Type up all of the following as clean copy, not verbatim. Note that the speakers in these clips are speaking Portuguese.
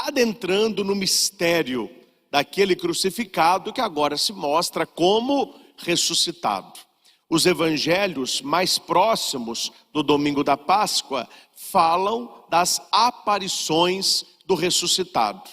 adentrando no mistério daquele crucificado que agora se mostra como ressuscitado. Os evangelhos mais próximos do domingo da Páscoa falam das aparições do ressuscitado.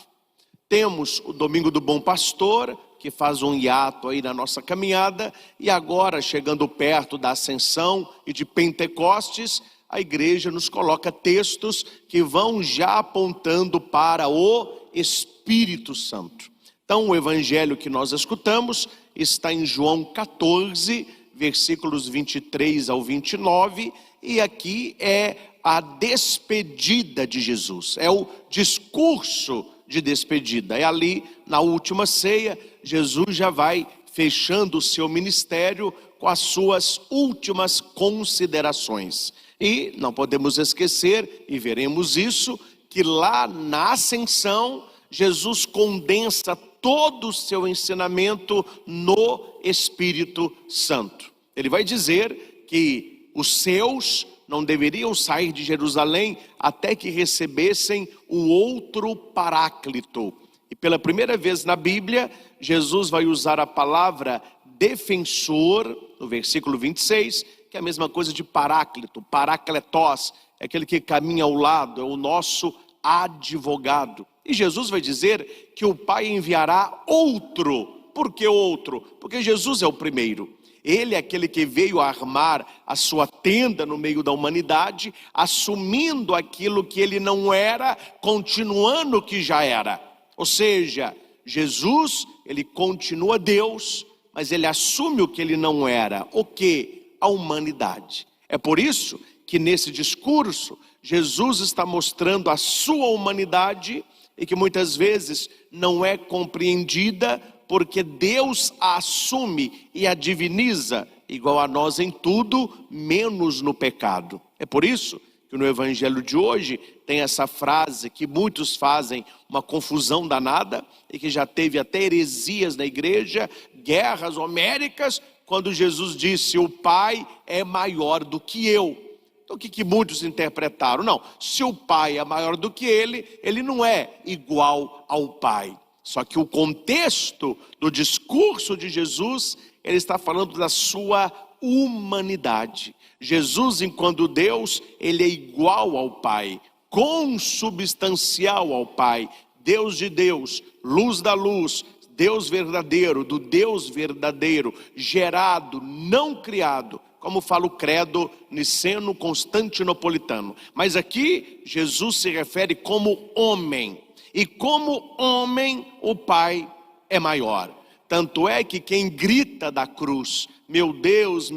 Temos o domingo do Bom Pastor, que faz um hiato aí na nossa caminhada, e agora, chegando perto da Ascensão e de Pentecostes, a igreja nos coloca textos que vão já apontando para o Espírito Santo. Então, o evangelho que nós escutamos está em João 14, versículos 23 ao 29, e aqui é a despedida de Jesus, é o discurso de despedida. É ali, na última ceia, Jesus já vai fechando o seu ministério com as suas últimas considerações. E não podemos esquecer, e veremos isso, que lá na Ascensão, Jesus condensa todo o seu ensinamento no Espírito Santo. Ele vai dizer que os seus não deveriam sair de Jerusalém até que recebessem o outro Paráclito. E pela primeira vez na Bíblia, Jesus vai usar a palavra defensor, no versículo 26, que é a mesma coisa de Paráclito. Parácletos é aquele que caminha ao lado, é o nosso advogado. E Jesus vai dizer que o Pai enviará outro. Por que outro? Porque Jesus é o primeiro. Ele é aquele que veio armar a sua tenda no meio da humanidade, assumindo aquilo que ele não era, continuando o que já era. Ou seja, Jesus, ele continua Deus, mas ele assume o que ele não era. O que? A humanidade. É por isso que nesse discurso, Jesus está mostrando a sua humanidade e que muitas vezes não é compreendida, porque Deus a assume e a diviniza, igual a nós em tudo, menos no pecado. É por isso que no evangelho de hoje tem essa frase que muitos fazem uma confusão danada, e que já teve até heresias na igreja, guerras homéricas, quando Jesus disse: o Pai é maior do que eu. Então o que muitos interpretaram? Não, se o Pai é maior do que ele não é igual ao Pai. Só que o contexto do discurso de Jesus, ele está falando da sua humanidade. Jesus, enquanto Deus, ele é igual ao Pai, consubstancial ao Pai, Deus de Deus, luz da luz, Deus verdadeiro, do Deus verdadeiro, gerado, não criado, como fala o credo niceno-constantinopolitano. Mas aqui, Jesus se refere como homem. E como homem, o Pai é maior. Tanto é que quem grita da cruz: meu Deus,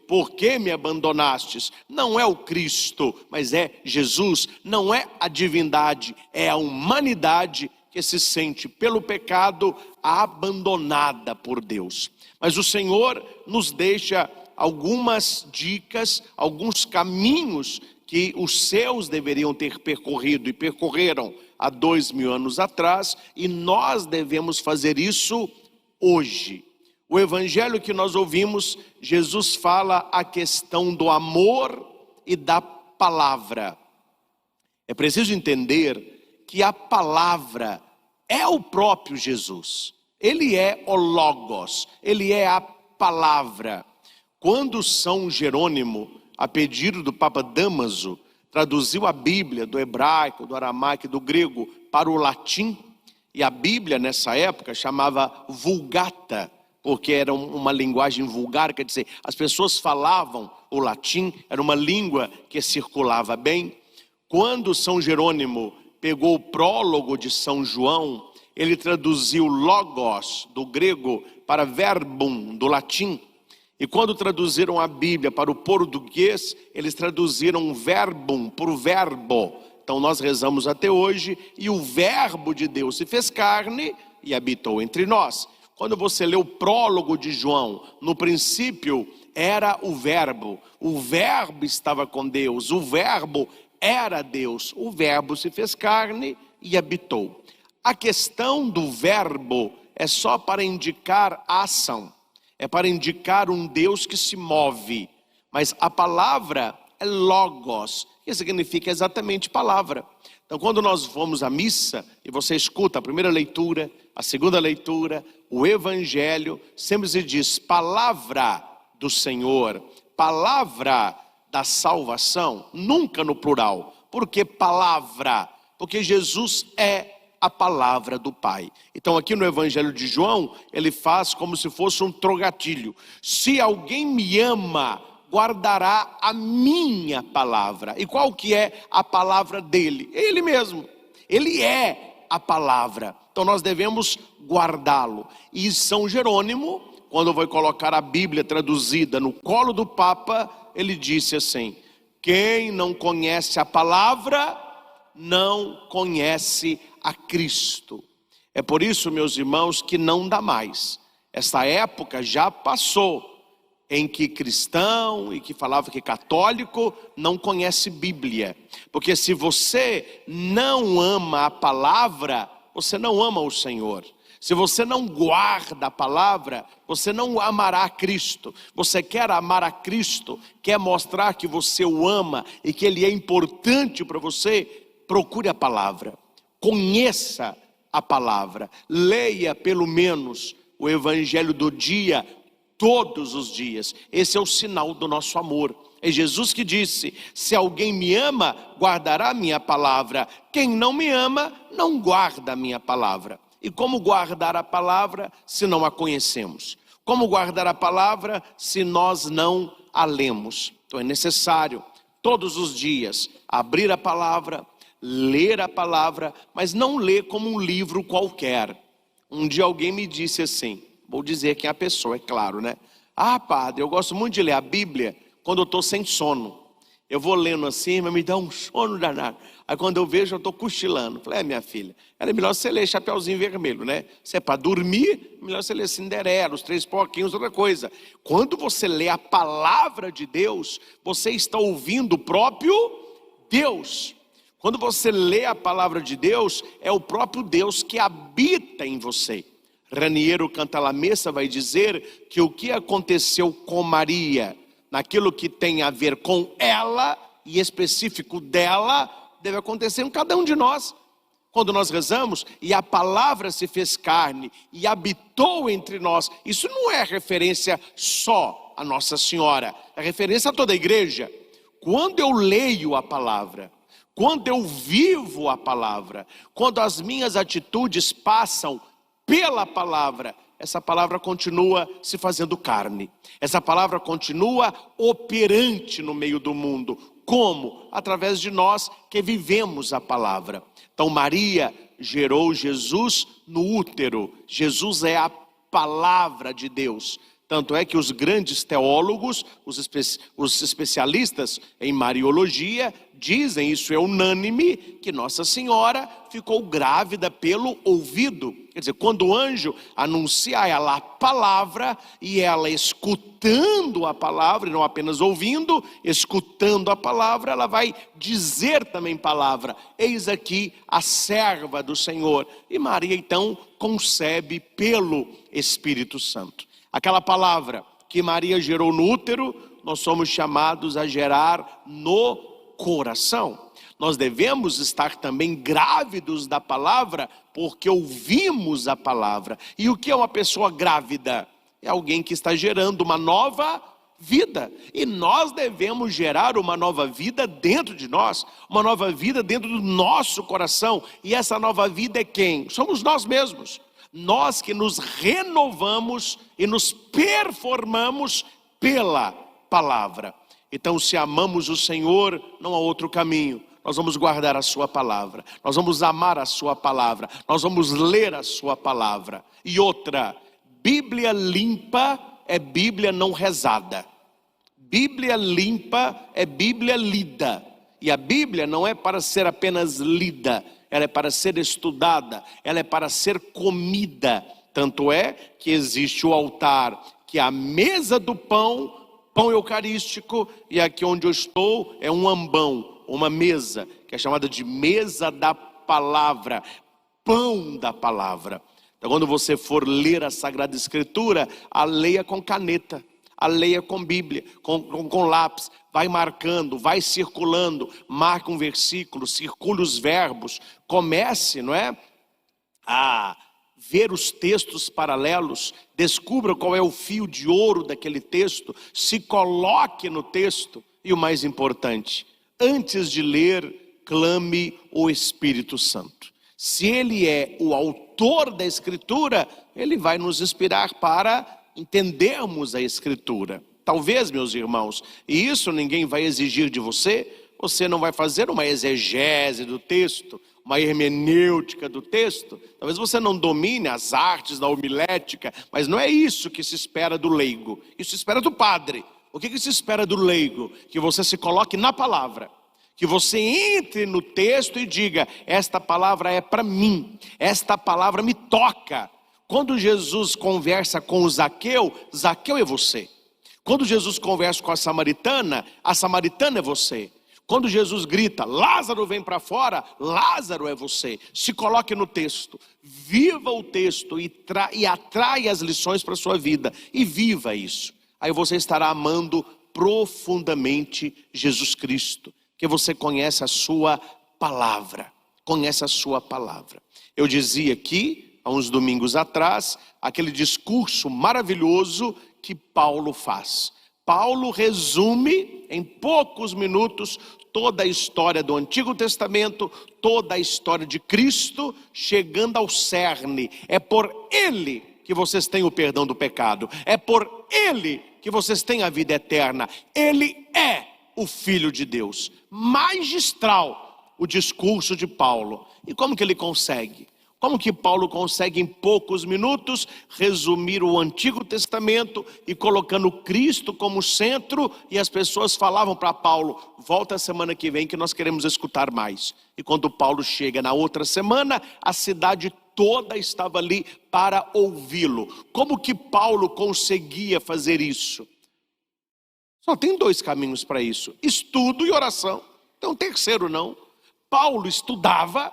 por que me abandonastes? Não é o Cristo, mas é Jesus. Não é a divindade, é a humanidade que se sente pelo pecado abandonada por Deus. Mas o Senhor nos deixa algumas dicas, alguns caminhos que os seus deveriam ter percorrido e percorreram há 2000 anos atrás, e nós devemos fazer isso hoje. O evangelho que nós ouvimos, Jesus fala a questão do amor e da palavra. É preciso entender que a palavra é o próprio Jesus. Ele é o Logos, ele é a palavra. Quando São Jerônimo, a pedido do Papa Dámaso, traduziu a Bíblia do hebraico, do aramaico e do grego para o latim, e a Bíblia nessa época chamava Vulgata, porque era uma linguagem vulgar, quer dizer, as pessoas falavam o latim, era uma língua que circulava bem. Quando São Jerônimo pegou o prólogo de São João, ele traduziu logos do grego para verbum do latim. E quando traduziram a Bíblia para o português, eles traduziram verbum por verbo. Então nós rezamos até hoje, e o verbo de Deus se fez carne e habitou entre nós. Quando você lê o prólogo de João, no princípio era o verbo estava com Deus, o verbo era Deus, o verbo se fez carne e habitou. A questão do verbo é só para indicar a ação, é para indicar um Deus que se move, mas a palavra é logos, que significa exatamente palavra. Então, quando nós vamos à missa e você escuta a primeira leitura, a segunda leitura, o evangelho, sempre se diz palavra do Senhor, palavra da salvação, nunca no plural. Por que palavra? Porque Jesus é a palavra do Pai. Então aqui no Evangelho de João, ele faz como se fosse um trocadilho. Se alguém me ama, guardará a minha palavra. E qual que é a palavra dele? Ele mesmo. Ele é a palavra. Então nós devemos guardá-lo. E São Jerônimo, quando vai colocar a Bíblia traduzida no colo do Papa, ele disse assim: quem não conhece a palavra, não conhece a Cristo. É por isso, meus irmãos, que não dá mais. Essa época já passou, em que cristão e que falava que católico não conhece Bíblia. Porque se você não ama a palavra, você não ama o Senhor. Se você não guarda a palavra, você não amará a Cristo. Você quer amar a Cristo, quer mostrar que você o ama e que Ele é importante para você, procure a palavra, conheça a palavra, leia pelo menos o Evangelho do dia, todos os dias. Esse é o sinal do nosso amor. É Jesus que disse: se alguém me ama, guardará a minha palavra. Quem não me ama, não guarda a minha palavra. E como guardar a palavra se não a conhecemos? Como guardar a palavra se nós não a lemos? Então é necessário todos os dias abrir a palavra, ler a palavra, mas não ler como um livro qualquer. Um dia alguém me disse assim, vou dizer quem é a pessoa, é claro, né? Ah, padre, eu gosto muito de ler a Bíblia quando eu estou sem sono. Eu vou lendo assim, mas me dá um sono danado. Aí quando eu vejo, eu estou cochilando. Falei, minha filha, era melhor você ler Chapeuzinho Vermelho, né? Se é para dormir, melhor você ler Cinderela, Os Três Porquinhos, outra coisa. Quando você lê a palavra de Deus, você está ouvindo o próprio Deus. Quando você lê a palavra de Deus, é o próprio Deus que habita em você. Raniero Cantalamessa vai dizer que o que aconteceu com Maria, naquilo que tem a ver com ela, e específico dela, deve acontecer em cada um de nós. Quando nós rezamos, e a palavra se fez carne, e habitou entre nós, isso não é referência só a Nossa Senhora, é referência a toda a igreja. Quando eu leio a palavra, quando eu vivo a palavra, quando as minhas atitudes passam pela palavra, essa palavra continua se fazendo carne. Essa palavra continua operante no meio do mundo. Como? Através de nós que vivemos a palavra. Então Maria gerou Jesus no útero. Jesus é a palavra de Deus. Tanto é que os grandes teólogos, os especialistas em Mariologia, dizem, isso é unânime, que Nossa Senhora ficou grávida pelo ouvido. Quer dizer, quando o anjo anuncia a ela a palavra, e ela escutando a palavra, e não apenas ouvindo, escutando a palavra, ela vai dizer também palavra. Eis aqui a serva do Senhor. E Maria então concebe pelo Espírito Santo. Aquela palavra que Maria gerou no útero, nós somos chamados a gerar no coração. Nós devemos estar também grávidos da palavra, porque ouvimos a palavra. E o que é uma pessoa grávida? É alguém que está gerando uma nova vida. E nós devemos gerar uma nova vida dentro de nós, uma nova vida dentro do nosso coração. E essa nova vida é quem? Somos nós mesmos. Nós que nos renovamos e nos performamos pela palavra. Então, se amamos o Senhor, não há outro caminho. Nós vamos guardar a sua palavra, nós vamos amar a sua palavra, nós vamos ler a sua palavra. E outra, Bíblia limpa é Bíblia não rezada. Bíblia limpa é Bíblia lida. E a Bíblia não é para ser apenas lida, ela é para ser estudada, ela é para ser comida. Tanto é que existe o altar, que é a mesa do pão, pão eucarístico, e aqui onde eu estou é um ambão, uma mesa, que é chamada de mesa da palavra, pão da palavra. Então quando você for ler a Sagrada Escritura, a leia com caneta, a leia com Bíblia, com lápis, vai marcando, vai circulando, marca um versículo, circule os verbos, comece, não é, a ver os textos paralelos, descubra qual é o fio de ouro daquele texto, se coloque no texto e o mais importante, antes de ler, clame o Espírito Santo. Se ele é o autor da Escritura, ele vai nos inspirar para entendermos a Escritura. Talvez, meus irmãos, e isso ninguém vai exigir de você, você não vai fazer uma exegese do texto, uma hermenêutica do texto. Talvez você não domine as artes da homilética, mas não é isso que se espera do leigo. Isso se espera do padre. O que se espera do leigo? Que você se coloque na palavra. Que você entre no texto e diga, esta palavra é para mim. Esta palavra me toca. Quando Jesus conversa com o Zaqueu, Zaqueu é você. Quando Jesus conversa com a samaritana é você. Quando Jesus grita, Lázaro vem para fora, Lázaro é você. Se coloque no texto, viva o texto e atraia as lições para a sua vida. E viva isso. Aí você estará amando profundamente Jesus Cristo. Porque você conhece a sua palavra. Conhece a sua palavra. Eu dizia aqui, há uns domingos atrás, aquele discurso maravilhoso que Paulo faz. Paulo resume em poucos minutos toda a história do Antigo Testamento, toda a história de Cristo, chegando ao cerne. É por Ele que vocês têm o perdão do pecado. É por Ele que vocês têm a vida eterna. Ele é o Filho de Deus. Magistral o discurso de Paulo. E como que ele consegue? Como que Paulo consegue em poucos minutos resumir o Antigo Testamento e colocando Cristo como centro, e as pessoas falavam para Paulo, volta a semana que vem que nós queremos escutar mais. E quando Paulo chega na outra semana, a cidade toda estava ali para ouvi-lo. Como que Paulo conseguia fazer isso? Só tem dois caminhos para isso, estudo e oração. Tem um terceiro não. Paulo estudava,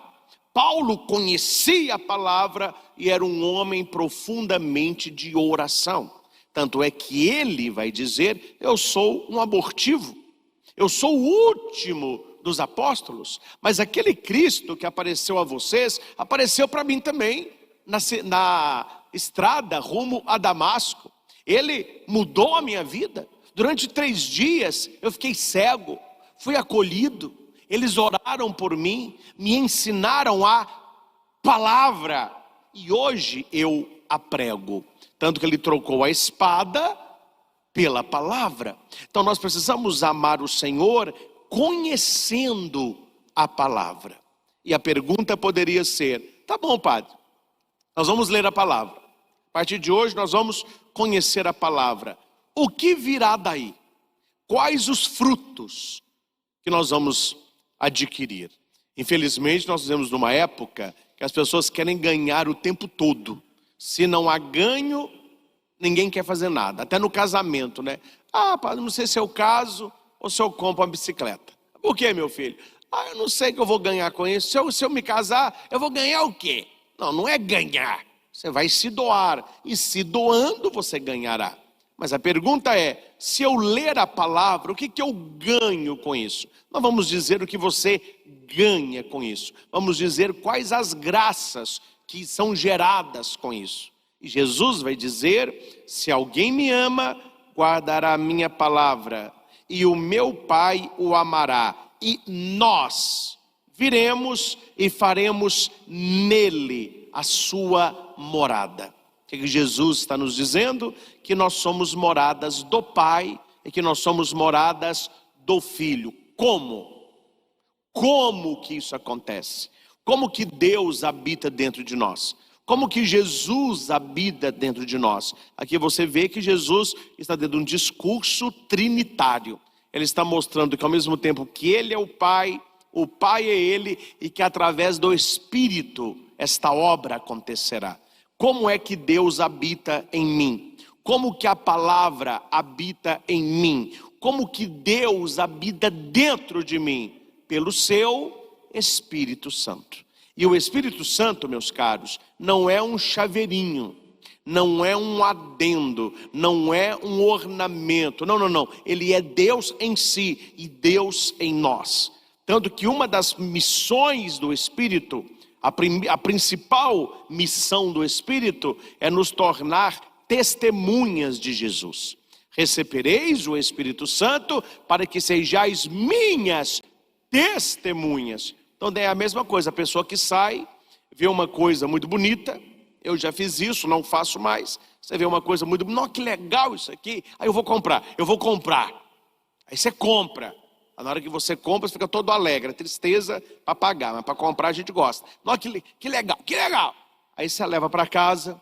Paulo conhecia a palavra e era um homem profundamente de oração. Tanto é que ele vai dizer, eu sou um abortivo, eu sou o último dos apóstolos, mas aquele Cristo que apareceu a vocês, apareceu para mim também, na estrada rumo a Damasco. Ele mudou a minha vida. Durante 3 dias eu fiquei cego, fui acolhido. Eles oraram por mim, me ensinaram a palavra e hoje eu a prego. Tanto que ele trocou a espada pela palavra. Então nós precisamos amar o Senhor conhecendo a palavra. E a pergunta poderia ser, tá bom, padre, nós vamos ler a palavra. A partir de hoje nós vamos conhecer a palavra. O que virá daí? Quais os frutos que nós vamos adquirir? Infelizmente nós vivemos numa época que as pessoas querem ganhar o tempo todo. Se não há ganho, ninguém quer fazer nada. Até no casamento, né? Ah, padre, não sei se é o caso ou se eu compro uma bicicleta. Por quê, meu filho? Ah, eu não sei o que eu vou ganhar com isso. Se eu me casar, eu vou ganhar o quê? Não, não é ganhar. Você vai se doar. E se doando, você ganhará. Mas a pergunta é, se eu ler a palavra, o que eu ganho com isso? Não vamos dizer o que você ganha com isso. Vamos dizer quais as graças que são geradas com isso. E Jesus vai dizer, se alguém me ama, guardará a minha palavra, e o meu Pai o amará, e nós viremos e faremos nele a sua morada. O que Jesus está nos dizendo? Que nós somos moradas do Pai e que nós somos moradas do Filho. Como? Como que isso acontece? Como que Deus habita dentro de nós? Como que Jesus habita dentro de nós? Aqui você vê que Jesus está dentro de um discurso trinitário. Ele está mostrando que ao mesmo tempo que Ele é o Pai é Ele, e que através do Espírito esta obra acontecerá. Como é que Deus habita em mim? Como que a palavra habita em mim? Como que Deus habita dentro de mim? Pelo seu Espírito Santo. E o Espírito Santo, meus caros, não é um chaveirinho, não é um adendo, não é um ornamento, não. Ele é Deus em si e Deus em nós. Tanto que uma das missões do Espírito, a principal missão do Espírito é nos tornar testemunhas de Jesus. Recebereis o Espírito Santo para que sejais minhas testemunhas. Então é a mesma coisa, a pessoa que sai, vê uma coisa muito bonita, eu já fiz isso, não faço mais. Você vê uma coisa muito bonita, que legal isso aqui, aí eu vou comprar. Aí você compra. Na hora que você compra, você fica todo alegre, tristeza para pagar, mas para comprar a gente gosta. Nossa, que legal. Aí você leva para casa,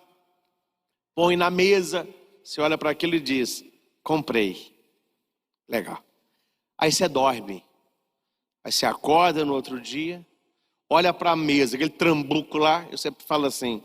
põe na mesa, você olha para aquilo e diz, comprei. Legal. Aí você dorme. Aí você acorda no outro dia, olha para a mesa, aquele trambuco lá, e você fala assim,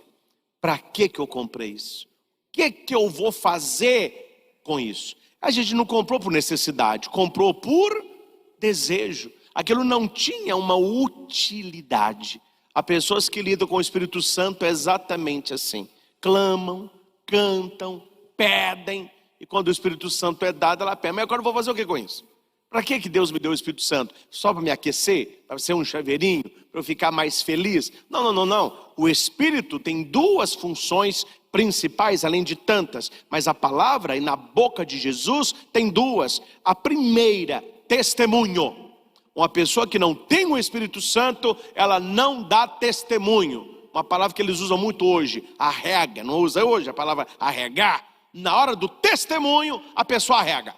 para que eu comprei isso? O que eu vou fazer com isso? A gente não comprou por necessidade, comprou por desejo. Aquilo não tinha uma utilidade. Há pessoas que lidam com o Espírito Santo exatamente assim. Clamam, cantam, pedem. E quando o Espírito Santo é dado, ela pede. Mas agora eu vou fazer o que com isso? Para que Deus me deu o Espírito Santo? Só para me aquecer? Para ser um chaveirinho? Para eu ficar mais feliz? Não. O Espírito tem duas funções principais, além de tantas. Mas a palavra, e na boca de Jesus, tem duas. A primeira, testemunho. Uma pessoa que não tem o Espírito Santo, ela não dá testemunho. Uma palavra que eles usam muito hoje, arrega. Não usa hoje a palavra arregar? Na hora do testemunho, a pessoa arrega.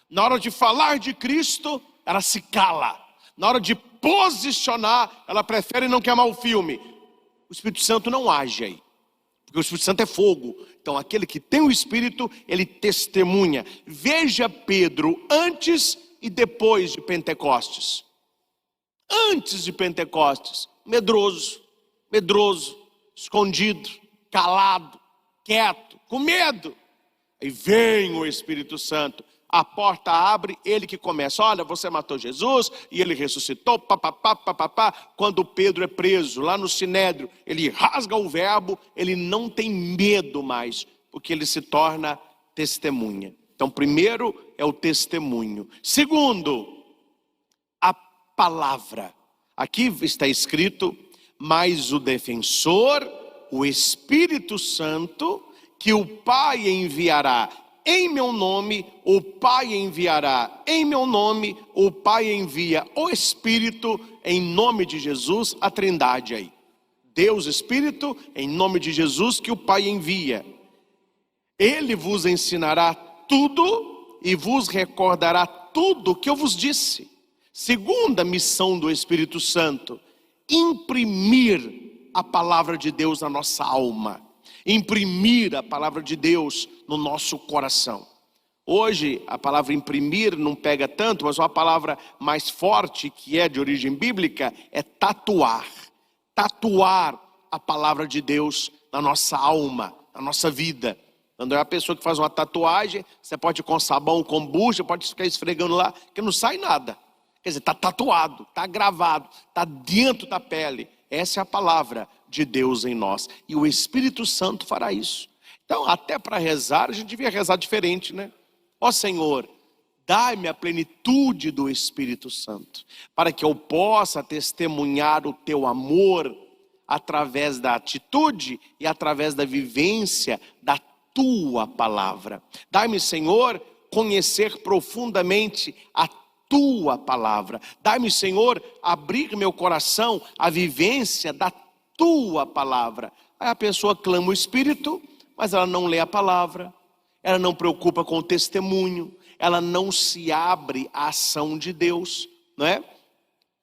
Na hora de falar de Cristo, ela se cala. Na hora de posicionar, ela prefere não queimar o filme. O Espírito Santo não age aí. Porque o Espírito Santo é fogo. Então aquele que tem o Espírito, ele testemunha. Veja Pedro antes e depois de Pentecostes. Antes de Pentecostes, medroso, escondido, calado, quieto, com medo. Aí vem o Espírito Santo. A porta abre, ele que começa. Olha, você matou Jesus e ele ressuscitou, papapá. Quando Pedro é preso lá no Sinédrio, ele rasga o verbo, ele não tem medo mais, porque ele se torna testemunha. Então, primeiro é o testemunho. Segundo, a palavra. Aqui está escrito, mas o defensor, o Espírito Santo, que o Pai enviará em meu nome, o Pai enviará em meu nome, o Pai envia o Espírito em nome de Jesus, a Trindade aí. Deus Espírito, em nome de Jesus que o Pai envia. Ele vos ensinará tudo e vos recordará tudo o que eu vos disse. Segunda missão do Espírito Santo, imprimir a palavra de Deus na nossa alma. Imprimir a palavra de Deus no nosso coração. Hoje a palavra imprimir não pega tanto, mas uma palavra mais forte que é de origem bíblica é tatuar. Tatuar a palavra de Deus na nossa alma, na nossa vida. Quando é uma pessoa que faz uma tatuagem, você pode ir com sabão, com bucha, pode ficar esfregando lá, que não sai nada. Quer dizer, está tatuado, está gravado, está dentro da pele. Essa é a palavra de Deus em nós. E o Espírito Santo fará isso. Então, até para rezar, a gente devia rezar diferente, né? Ó Senhor, dai-me a plenitude do Espírito Santo, para que eu possa testemunhar o teu amor através da atitude e através da vivência da tua palavra. Dai-me, Senhor, conhecer profundamente a tua palavra. Dai-me, Senhor, abrir meu coração à vivência da tua palavra. Aí a pessoa clama o Espírito, mas ela não lê a palavra, ela não preocupa com o testemunho, ela não se abre à ação de Deus, não é?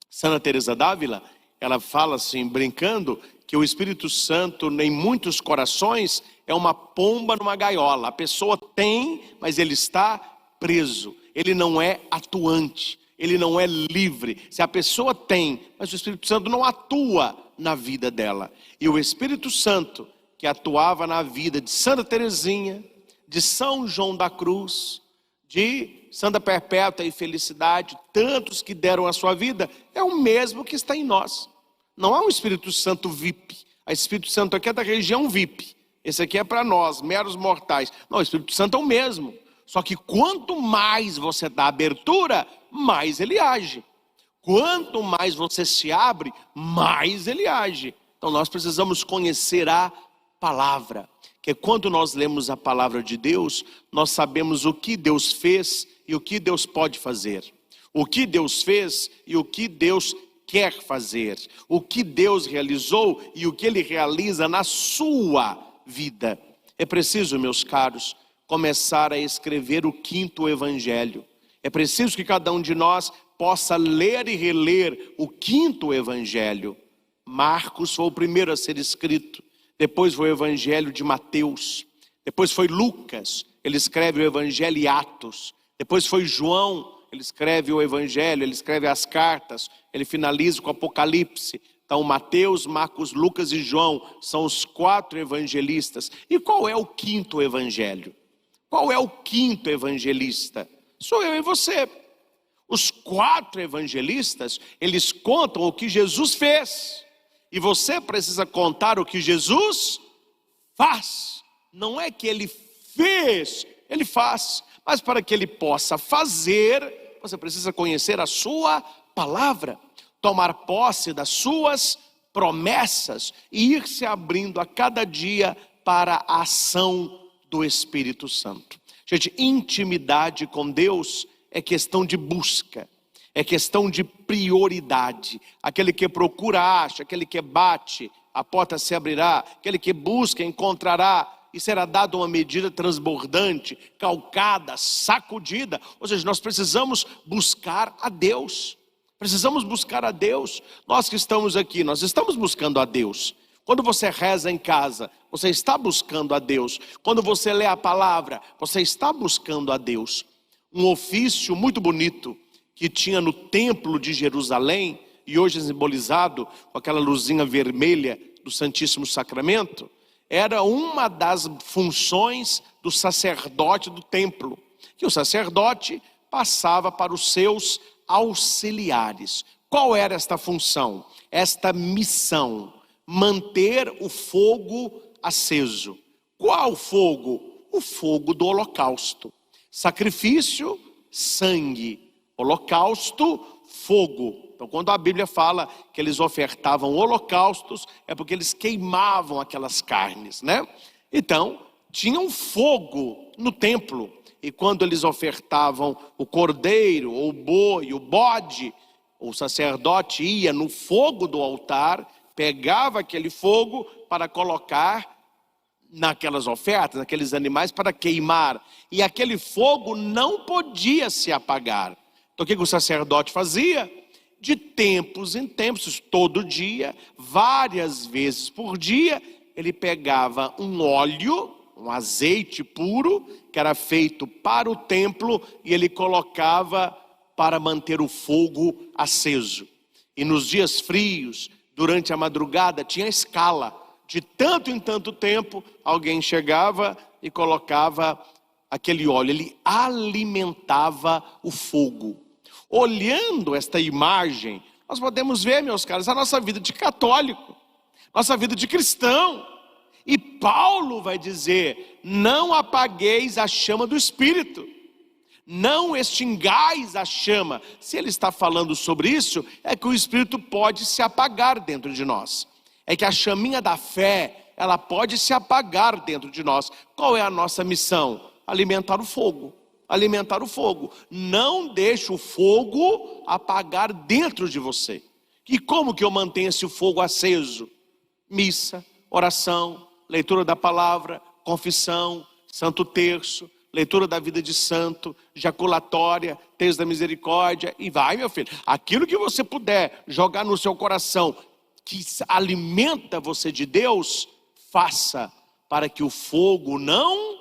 Santa Teresa d'Ávila, ela fala assim, brincando, que o Espírito Santo, em muitos corações, é uma pomba numa gaiola. A pessoa tem, mas ele está preso. Ele não é atuante, ele não é livre. Se a pessoa tem, mas o Espírito Santo não atua na vida dela. E o Espírito Santo, que atuava na vida de Santa Teresinha, de São João da Cruz, de Santa Perpétua e Felicidade, tantos que deram a sua vida, é o mesmo que está em nós. Não é um Espírito Santo VIP. O Espírito Santo aqui é da região VIP. esse aqui é para nós, meros mortais. Não, o Espírito Santo é o mesmo. Só que quanto mais você dá abertura, mais ele age. Quanto mais você se abre, mais ele age. Então nós precisamos conhecer a palavra. Que quando nós lemos a palavra de Deus, nós sabemos o que Deus fez e o que Deus pode fazer. O que Deus fez e o que Deus quer fazer. O que Deus realizou e o que Ele realiza na sua vida. É preciso, meus caros, começar a escrever o 5º evangelho. É preciso que cada um de nós possa ler e reler o 5º evangelho. Marcos foi o primeiro a ser escrito. Depois foi o evangelho de Mateus. Depois foi Lucas, ele escreve o evangelho e Atos. Depois foi João, ele escreve o evangelho, ele escreve as cartas. Ele finaliza com o Apocalipse. Então Mateus, Marcos, Lucas e João são os 4 evangelistas. E qual é o 5º evangelho? Qual é o 5º evangelista? Sou eu e você. Os 4 evangelistas, eles contam o que Jesus fez. E você precisa contar o que Jesus faz. Não é que ele fez, ele faz. Mas para que ele possa fazer, você precisa conhecer a sua palavra. Tomar posse das suas promessas e ir se abrindo a cada dia para a ação do Espírito Santo. Gente, intimidade com Deus é questão de busca. É questão de prioridade. Aquele que procura, acha. Aquele que bate, a porta se abrirá. Aquele que busca, encontrará. E será dado uma medida transbordante, calcada, sacudida. Ou seja, nós precisamos buscar a Deus. Precisamos buscar a Deus. Nós que estamos aqui, nós estamos buscando a Deus. Quando você reza em casa, você está buscando a Deus. Quando você lê a palavra, você está buscando a Deus. Um ofício muito bonito que tinha no templo de Jerusalém, e hoje simbolizado com aquela luzinha vermelha do Santíssimo Sacramento, era uma das funções do sacerdote do templo, que o sacerdote passava para os seus auxiliares. Qual era esta função? Esta missão, manter o fogo aceso. Qual fogo? O fogo do holocausto. Sacrifício, sangue. Holocausto, fogo. Então quando a Bíblia fala que eles ofertavam holocaustos, é porque eles queimavam aquelas carnes, né? Então, tinha um fogo no templo. E quando eles ofertavam o cordeiro, ou o boi, o bode, o sacerdote ia no fogo do altar, pegava aquele fogo para colocar naquelas ofertas, naqueles animais para queimar. E aquele fogo não podia se apagar. Então o que o sacerdote fazia? De tempos em tempos, todo dia, várias vezes por dia, ele pegava um óleo, um azeite puro, que era feito para o templo, e ele colocava para manter o fogo aceso. E nos dias frios, durante a madrugada, tinha escala. De tanto em tanto tempo, alguém chegava e colocava aquele óleo. Ele alimentava o fogo. Olhando esta imagem, nós podemos ver, meus caros, a nossa vida de católico, nossa vida de cristão. E Paulo vai dizer: não apagueis a chama do Espírito, não extingais a chama. Se ele está falando sobre isso, é que o Espírito pode se apagar dentro de nós. É que a chaminha da fé, ela pode se apagar dentro de nós. Qual é a nossa missão? Alimentar o fogo. Alimentar o fogo. Não deixe o fogo apagar dentro de você. E como que eu mantenho esse fogo aceso? Missa, oração, leitura da palavra, confissão, santo terço, leitura da vida de santo, jaculatória, texto da misericórdia, e vai, meu filho. Aquilo que você puder jogar no seu coração, que alimenta você de Deus, faça, para que o fogo não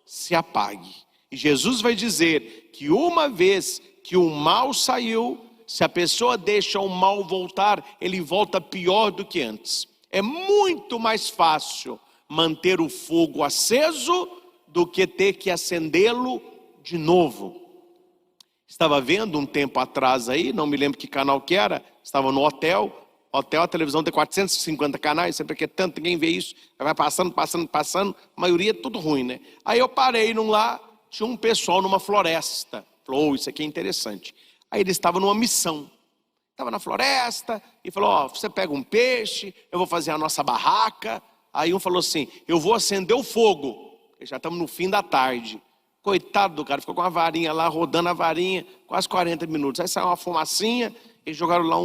se apague. E Jesus vai dizer que uma vez que o mal saiu, se a pessoa deixa o mal voltar, ele volta pior do que antes. É muito mais fácil manter o fogo aceso do que ter que acendê-lo de novo. Estava vendo um tempo atrás aí, não me lembro que canal que era, estava no hotel, Hotel, a televisão tem 450 canais, sempre que é tanto, ninguém vê isso. Vai passando, a maioria é tudo ruim, né? Aí eu parei num lá, tinha um pessoal numa floresta. Falou, isso aqui é interessante. Aí eles estavam numa missão. Estava na floresta e falou, você pega um peixe, eu vou fazer a nossa barraca. Aí um falou assim, eu vou acender o fogo. Já estamos no fim da tarde. Coitado do cara, ficou com a varinha lá, rodando a varinha, quase 40 minutos. Aí saiu uma fumacinha, eles jogaram lá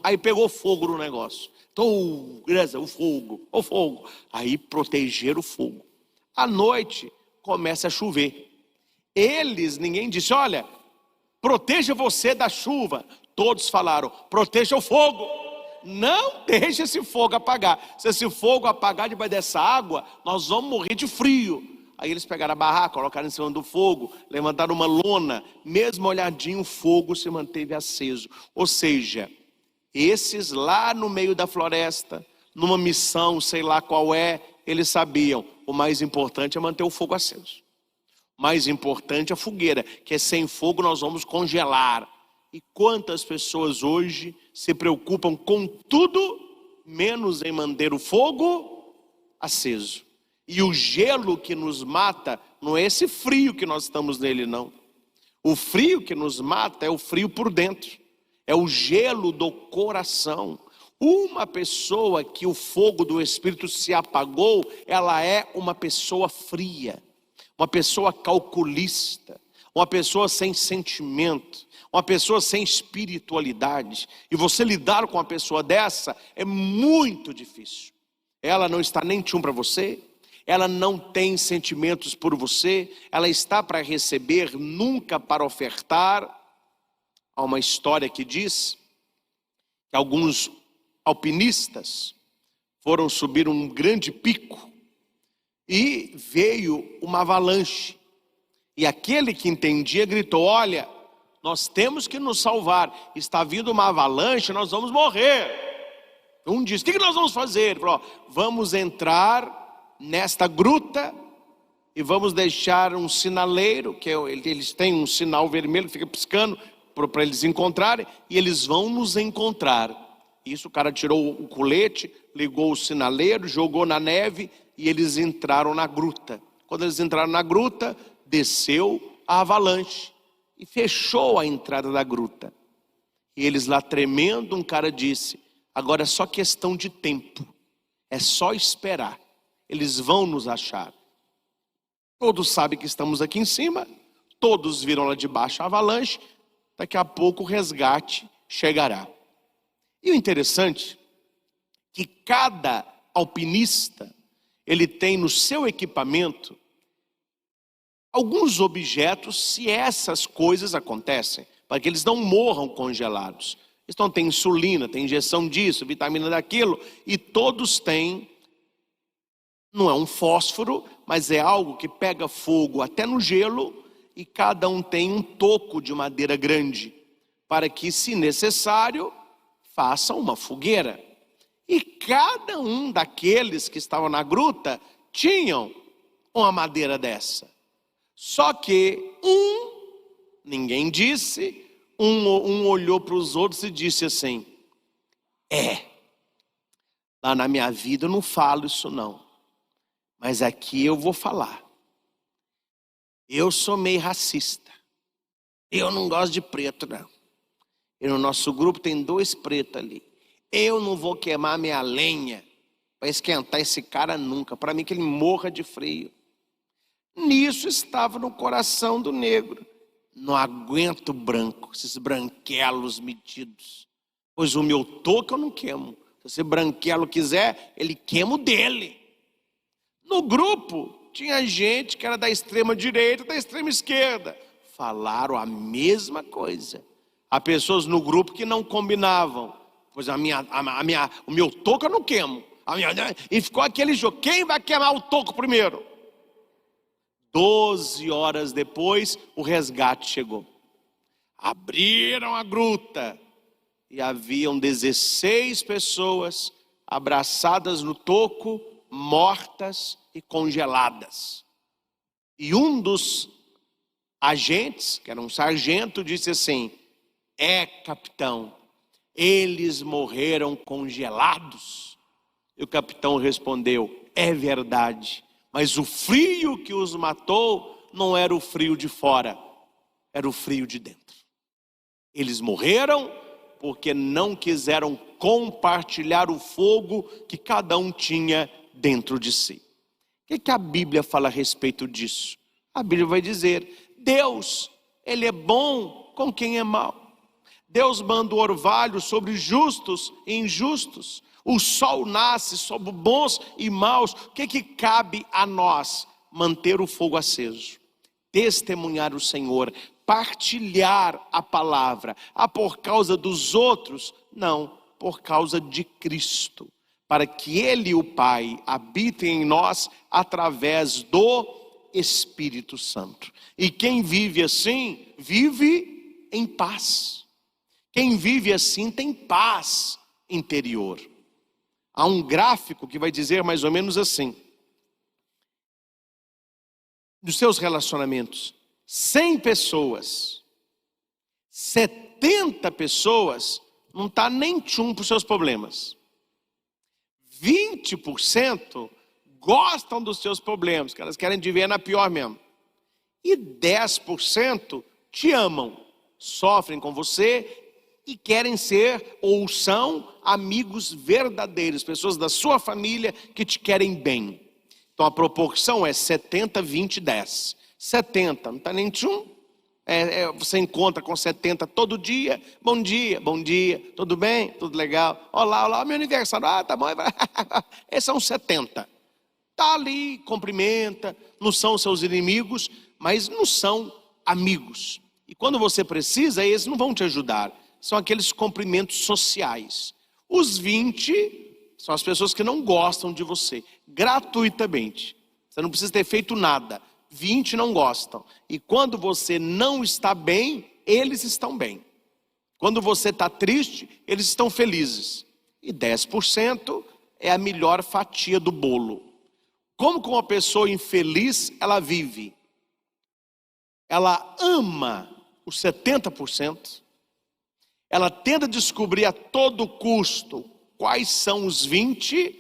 aí pegou fogo no negócio. Então, o fogo. Aí protegeram o fogo. À noite, começa a chover. Ninguém disse, olha, proteja você da chuva. Todos falaram, proteja o fogo. Não deixe esse fogo apagar. Se esse fogo apagar debaixo dessa água, nós vamos morrer de frio. Aí eles pegaram a barraca, colocaram em cima do fogo, levantaram uma lona, mesmo olhadinho o fogo se manteve aceso. Ou seja, esses lá no meio da floresta, numa missão, sei lá qual é, eles sabiam, o mais importante é manter o fogo aceso. O mais importante é a fogueira, que é sem fogo nós vamos congelar. E quantas pessoas hoje se preocupam com tudo, menos em manter o fogo aceso. E o gelo que nos mata, não é esse frio que nós estamos nele, não. O frio que nos mata é o frio por dentro. É o gelo do coração. Uma pessoa que o fogo do Espírito se apagou, ela é uma pessoa fria. Uma pessoa calculista. Uma pessoa sem sentimento. Uma pessoa sem espiritualidade. E você lidar com uma pessoa dessa é muito difícil. Ela não está nem tchum para você. Ela não tem sentimentos por você. Ela está para receber, nunca para ofertar. Há uma história que diz que alguns alpinistas foram subir um grande pico e veio uma avalanche. E aquele que entendia gritou, olha, nós temos que nos salvar. Está vindo uma avalanche, nós vamos morrer. Um disse, o que nós vamos fazer? Ele falou, vamos entrar nesta gruta e vamos deixar um sinaleiro, que eles têm um sinal vermelho que fica piscando para eles encontrarem, e eles vão nos encontrar. Isso o cara tirou o colete, ligou o sinaleiro, jogou na neve e eles entraram na gruta. Quando eles entraram na gruta, desceu a avalanche e fechou a entrada da gruta. E eles lá tremendo, um cara disse, agora é só questão de tempo, é só esperar. Eles vão nos achar. Todos sabem que estamos aqui em cima, todos viram lá de baixo a avalanche, daqui a pouco o resgate chegará. E o interessante é que cada alpinista, ele tem no seu equipamento alguns objetos, se essas coisas acontecem, para que eles não morram congelados. Então tem insulina, tem injeção disso, vitamina daquilo, e todos têm. Não é um fósforo, mas é algo que pega fogo até no gelo e cada um tem um toco de madeira grande para que, se necessário, faça uma fogueira. E cada um daqueles que estavam na gruta tinham uma madeira dessa. Só que ninguém disse, um olhou para os outros e disse assim, lá na minha vida eu não falo isso não. Mas aqui eu vou falar. Eu sou meio racista. Eu não gosto de preto, não. E no nosso grupo tem 2 pretos ali. Eu não vou queimar minha lenha para esquentar esse cara nunca. Para mim que ele morra de frio. Nisso estava no coração do negro. Não aguento branco, esses branquelos metidos. Pois o meu toco eu não queimo. Se esse branquelo quiser, ele queima o dele. No grupo, tinha gente que era da extrema direita e da extrema esquerda. Falaram a mesma coisa. Há pessoas no grupo que não combinavam. Pois o meu toco eu não queimo. E ficou aquele jogo. Quem vai queimar o toco primeiro? 12 horas depois, o resgate chegou. Abriram a gruta. E haviam 16 pessoas abraçadas no toco, mortas e congeladas. E um dos agentes, que era um sargento, disse assim, capitão, eles morreram congelados. E o capitão respondeu: é verdade, mas o frio que os matou não era o frio de fora, era o frio de dentro. Eles morreram porque não quiseram compartilhar o fogo que cada um tinha dentro de si. O que a Bíblia fala a respeito disso? A Bíblia vai dizer: Deus, Ele é bom com quem é mau. Deus manda o orvalho sobre justos e injustos. O sol nasce sobre bons e maus. O que cabe a nós? Manter o fogo aceso, testemunhar o Senhor, partilhar a palavra. Por causa dos outros? Não, por causa de Cristo, para que Ele, o Pai, habitem em nós através do Espírito Santo. E quem vive assim, vive em paz. Quem vive assim tem paz interior. Há um gráfico que vai dizer mais ou menos assim: dos seus relacionamentos, 100 pessoas, 70 pessoas não está nem tchum para os seus problemas. 20% gostam dos seus problemas, que elas querem te ver na pior mesmo. E 10% te amam, sofrem com você e querem ser ou são amigos verdadeiros, pessoas da sua família que te querem bem. Então a proporção é 70, 20, 10. 70, não está nem tchum. Você encontra com 70 todo dia. Bom dia, tudo bem? Tudo legal? Olá, meu aniversário. Tá bom. Esses são 70. Está ali, cumprimenta, não são seus inimigos, mas não são amigos. E quando você precisa, eles não vão te ajudar. São aqueles cumprimentos sociais. Os 20 são as pessoas que não gostam de você, gratuitamente. Você não precisa ter feito nada. 20 não gostam. E quando você não está bem, eles estão bem. Quando você está triste, eles estão felizes. E 10% é a melhor fatia do bolo. Como com uma pessoa infeliz ela vive? Ela ama os 70%. Ela tenta descobrir a todo custo quais são os 20%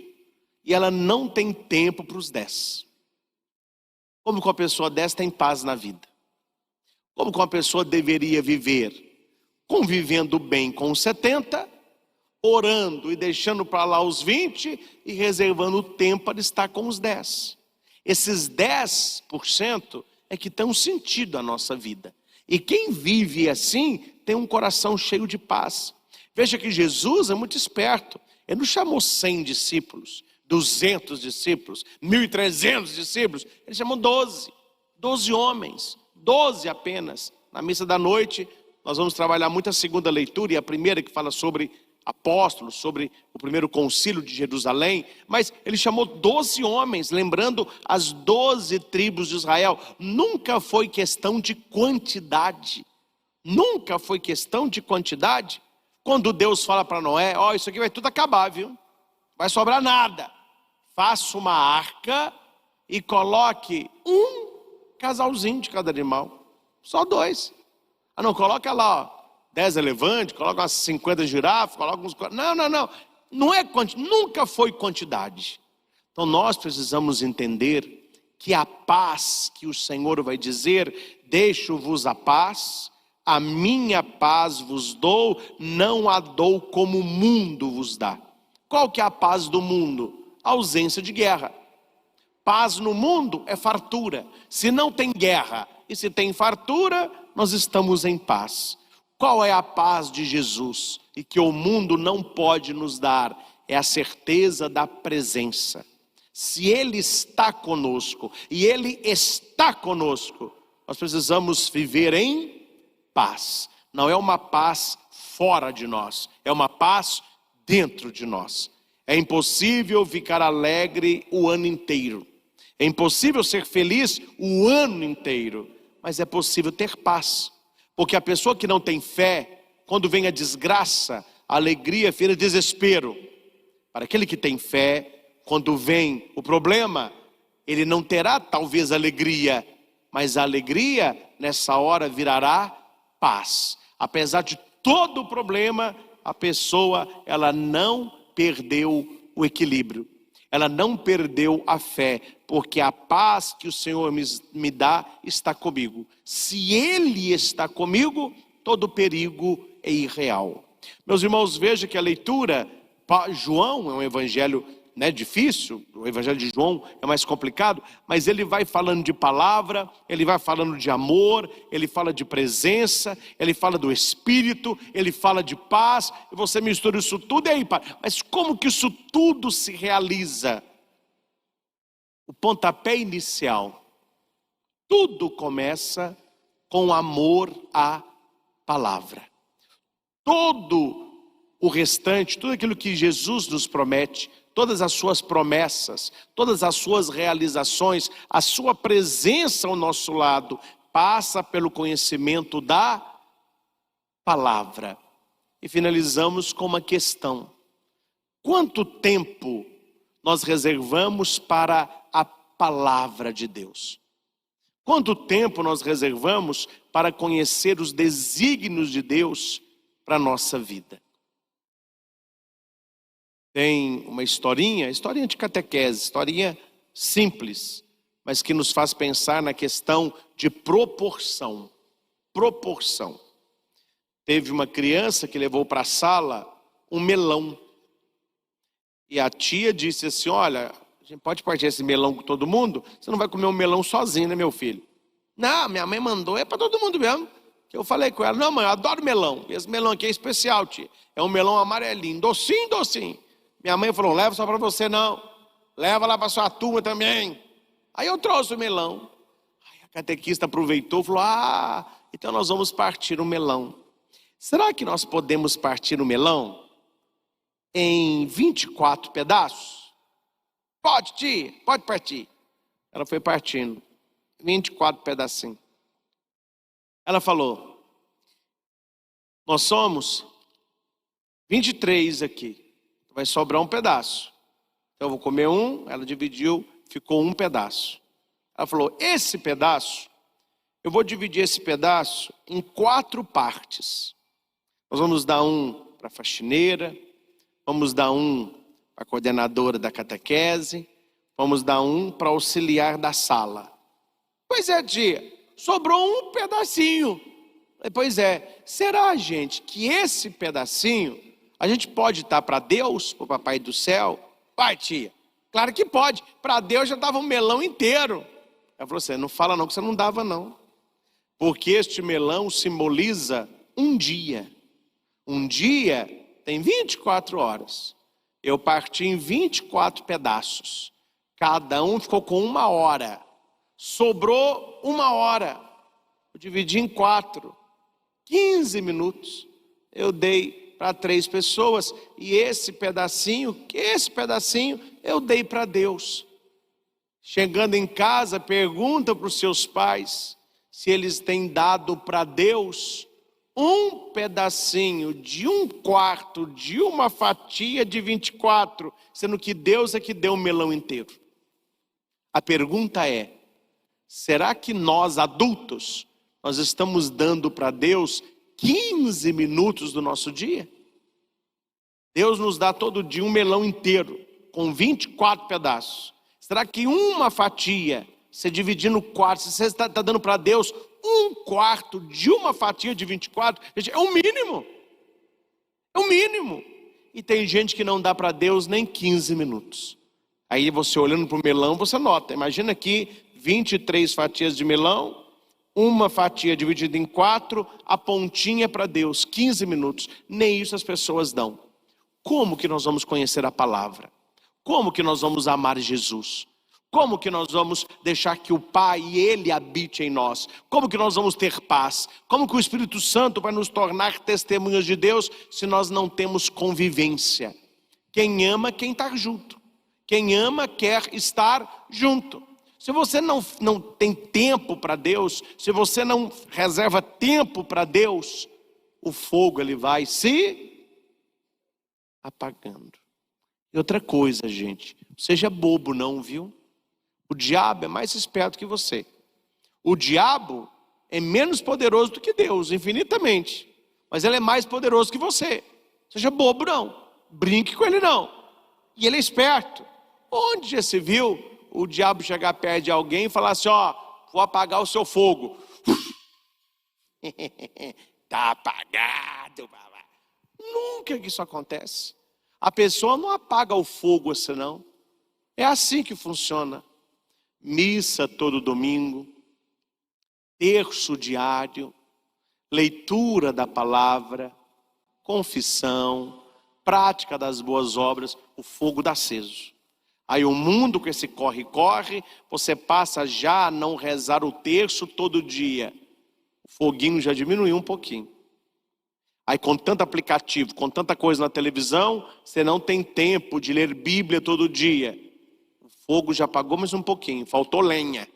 e ela não tem tempo para os 10%. Como que uma pessoa dessa tem paz na vida? Como que uma pessoa deveria viver? Convivendo bem com os 70%, orando e deixando para lá os 20% e reservando o tempo para estar com os 10%. Esses 10% é que tem um sentido à nossa vida. E quem vive assim tem um coração cheio de paz. Veja que Jesus é muito esperto. Ele não chamou 100 discípulos, 200 discípulos, 1.300 discípulos. Ele chamou 12 homens, 12 apenas. Na missa da noite, nós vamos trabalhar muito a segunda leitura e a primeira que fala sobre apóstolos, sobre o primeiro concílio de Jerusalém. Mas ele chamou 12 homens, lembrando as 12 tribos de Israel. Nunca foi questão de quantidade. Nunca foi questão de quantidade. Quando Deus fala para Noé: ó, isso aqui vai tudo acabar, viu? Vai sobrar nada. Faça uma arca e coloque um casalzinho de cada animal. Só 2. Não, coloca lá, ó, 10 elefantes, coloca umas 50 girafas, coloca uns... Não. Não é nunca foi quantidade. Então nós precisamos entender que a paz que o Senhor vai dizer: deixo-vos a paz, a minha paz vos dou, não a dou como o mundo vos dá. Qual que é a paz do mundo? A ausência de guerra. Paz no mundo é fartura. Se não tem guerra e se tem fartura, nós estamos em paz. Qual é a paz de Jesus e que o mundo não pode nos dar? É a certeza da presença. Se Ele está conosco e Ele está conosco, nós precisamos viver em paz. Não é uma paz fora de nós, é uma paz dentro de nós. É impossível ficar alegre o ano inteiro. É impossível ser feliz o ano inteiro. Mas é possível ter paz. Porque a pessoa que não tem fé, quando vem a desgraça, a alegria vira desespero. Para aquele que tem fé, quando vem o problema, ele não terá talvez alegria, mas a alegria nessa hora virará paz. Apesar de todo o problema, a pessoa, ela não perdeu o equilíbrio. Ela não perdeu a fé, porque a paz que o Senhor me dá está comigo. Se Ele está comigo, todo perigo é irreal. Meus irmãos, veja que a leitura, João é um evangelho difícil, o evangelho de João é mais complicado, mas ele vai falando de palavra, ele vai falando de amor, ele fala de presença, ele fala do Espírito, ele fala de paz, e você mistura isso tudo e aí, mas como que isso tudo se realiza? O pontapé inicial, tudo começa com amor à palavra. Todo o restante, tudo aquilo que Jesus nos promete, todas as suas promessas, todas as suas realizações, a sua presença ao nosso lado, passa pelo conhecimento da palavra. E finalizamos com uma questão: quanto tempo nós reservamos para a palavra de Deus? Quanto tempo nós reservamos para conhecer os desígnios de Deus para a nossa vida? Tem uma historinha de catequese, historinha simples, mas que nos faz pensar na questão de proporção. Proporção. Teve uma criança que levou para a sala um melão. E a tia disse assim: olha, a gente pode partir esse melão com todo mundo? Você não vai comer um melão sozinho, né, meu filho? Não, minha mãe mandou, é para todo mundo mesmo. Eu falei com ela: não, mãe, eu adoro melão. Esse melão aqui é especial, tia. É um melão amarelinho, docinho, docinho. Minha mãe falou: leva só para você não, leva lá para sua turma também. Aí eu trouxe o melão. Aí a catequista aproveitou e falou: então nós vamos partir o melão. Será que nós podemos partir o melão em 24 pedaços? Pode, tia, pode partir. Ela foi partindo, 24 pedacinhos. Ela falou: nós somos 23 aqui. Vai sobrar um pedaço. Então eu vou comer um, ela dividiu, ficou um pedaço. Ela falou: esse pedaço, eu vou dividir esse pedaço em 4 partes. Nós vamos dar um para a faxineira, vamos dar um para a coordenadora da catequese, vamos dar um para auxiliar da sala. Pois é, tia, sobrou um pedacinho. Pois é, será, gente, que esse pedacinho a gente pode dar para Deus, para o Papai do Céu? Vai, tia. Claro que pode. Para Deus já dava um melão inteiro. Ela falou assim: não fala não que você não dava não. Porque este melão simboliza um dia. Um dia tem 24 horas. Eu parti em 24 pedaços. Cada um ficou com 1 hora. Sobrou 1 hora. Eu dividi em 4. 15 minutos. Eu dei para 3 pessoas, e esse pedacinho eu dei para Deus. Chegando em casa, pergunta para os seus pais se eles têm dado para Deus um pedacinho de 1/4 de uma fatia de 24, sendo que Deus é que deu o melão inteiro. A pergunta é: será que nós adultos, nós estamos dando para Deus 15 minutos do nosso dia? Deus nos dá todo dia um melão inteiro, com 24 pedaços. Será que uma fatia, você dividindo 4, se você está dando para Deus 1/4 de uma fatia de 24, é o mínimo. É o mínimo. E tem gente que não dá para Deus nem 15 minutos. Aí você olhando para o melão, você nota. Imagina aqui 23 fatias de melão, uma fatia dividida em 4, a pontinha para Deus, 15 minutos. Nem isso as pessoas dão. Como que nós vamos conhecer a palavra? Como que nós vamos amar Jesus? Como que nós vamos deixar que o Pai, Ele habite em nós? Como que nós vamos ter paz? Como que o Espírito Santo vai nos tornar testemunhas de Deus se nós não temos convivência? Quem ama, quem está junto. Quem ama, quer estar junto. Se você não tem tempo para Deus, se você não reserva tempo para Deus, o fogo ele vai se apagando. E outra coisa, gente, seja bobo não, viu? O diabo é mais esperto que você. O diabo é menos poderoso do que Deus, infinitamente. Mas ele é mais poderoso que você. Seja bobo não, brinque com ele não. E ele é esperto. Onde já se viu o diabo chegar perto de alguém e falar assim, ó, vou apagar o seu fogo. Tá apagado, babá. Nunca que isso acontece. A pessoa não apaga o fogo assim não. É assim que funciona. Missa todo domingo, terço diário, leitura da palavra, confissão, prática das boas obras, o fogo dá aceso. Aí o mundo com esse corre-corre, você passa já a não rezar o terço todo dia. O foguinho já diminuiu um pouquinho. Aí com tanto aplicativo, com tanta coisa na televisão, você não tem tempo de ler Bíblia todo dia. O fogo já apagou mais um pouquinho, faltou lenha.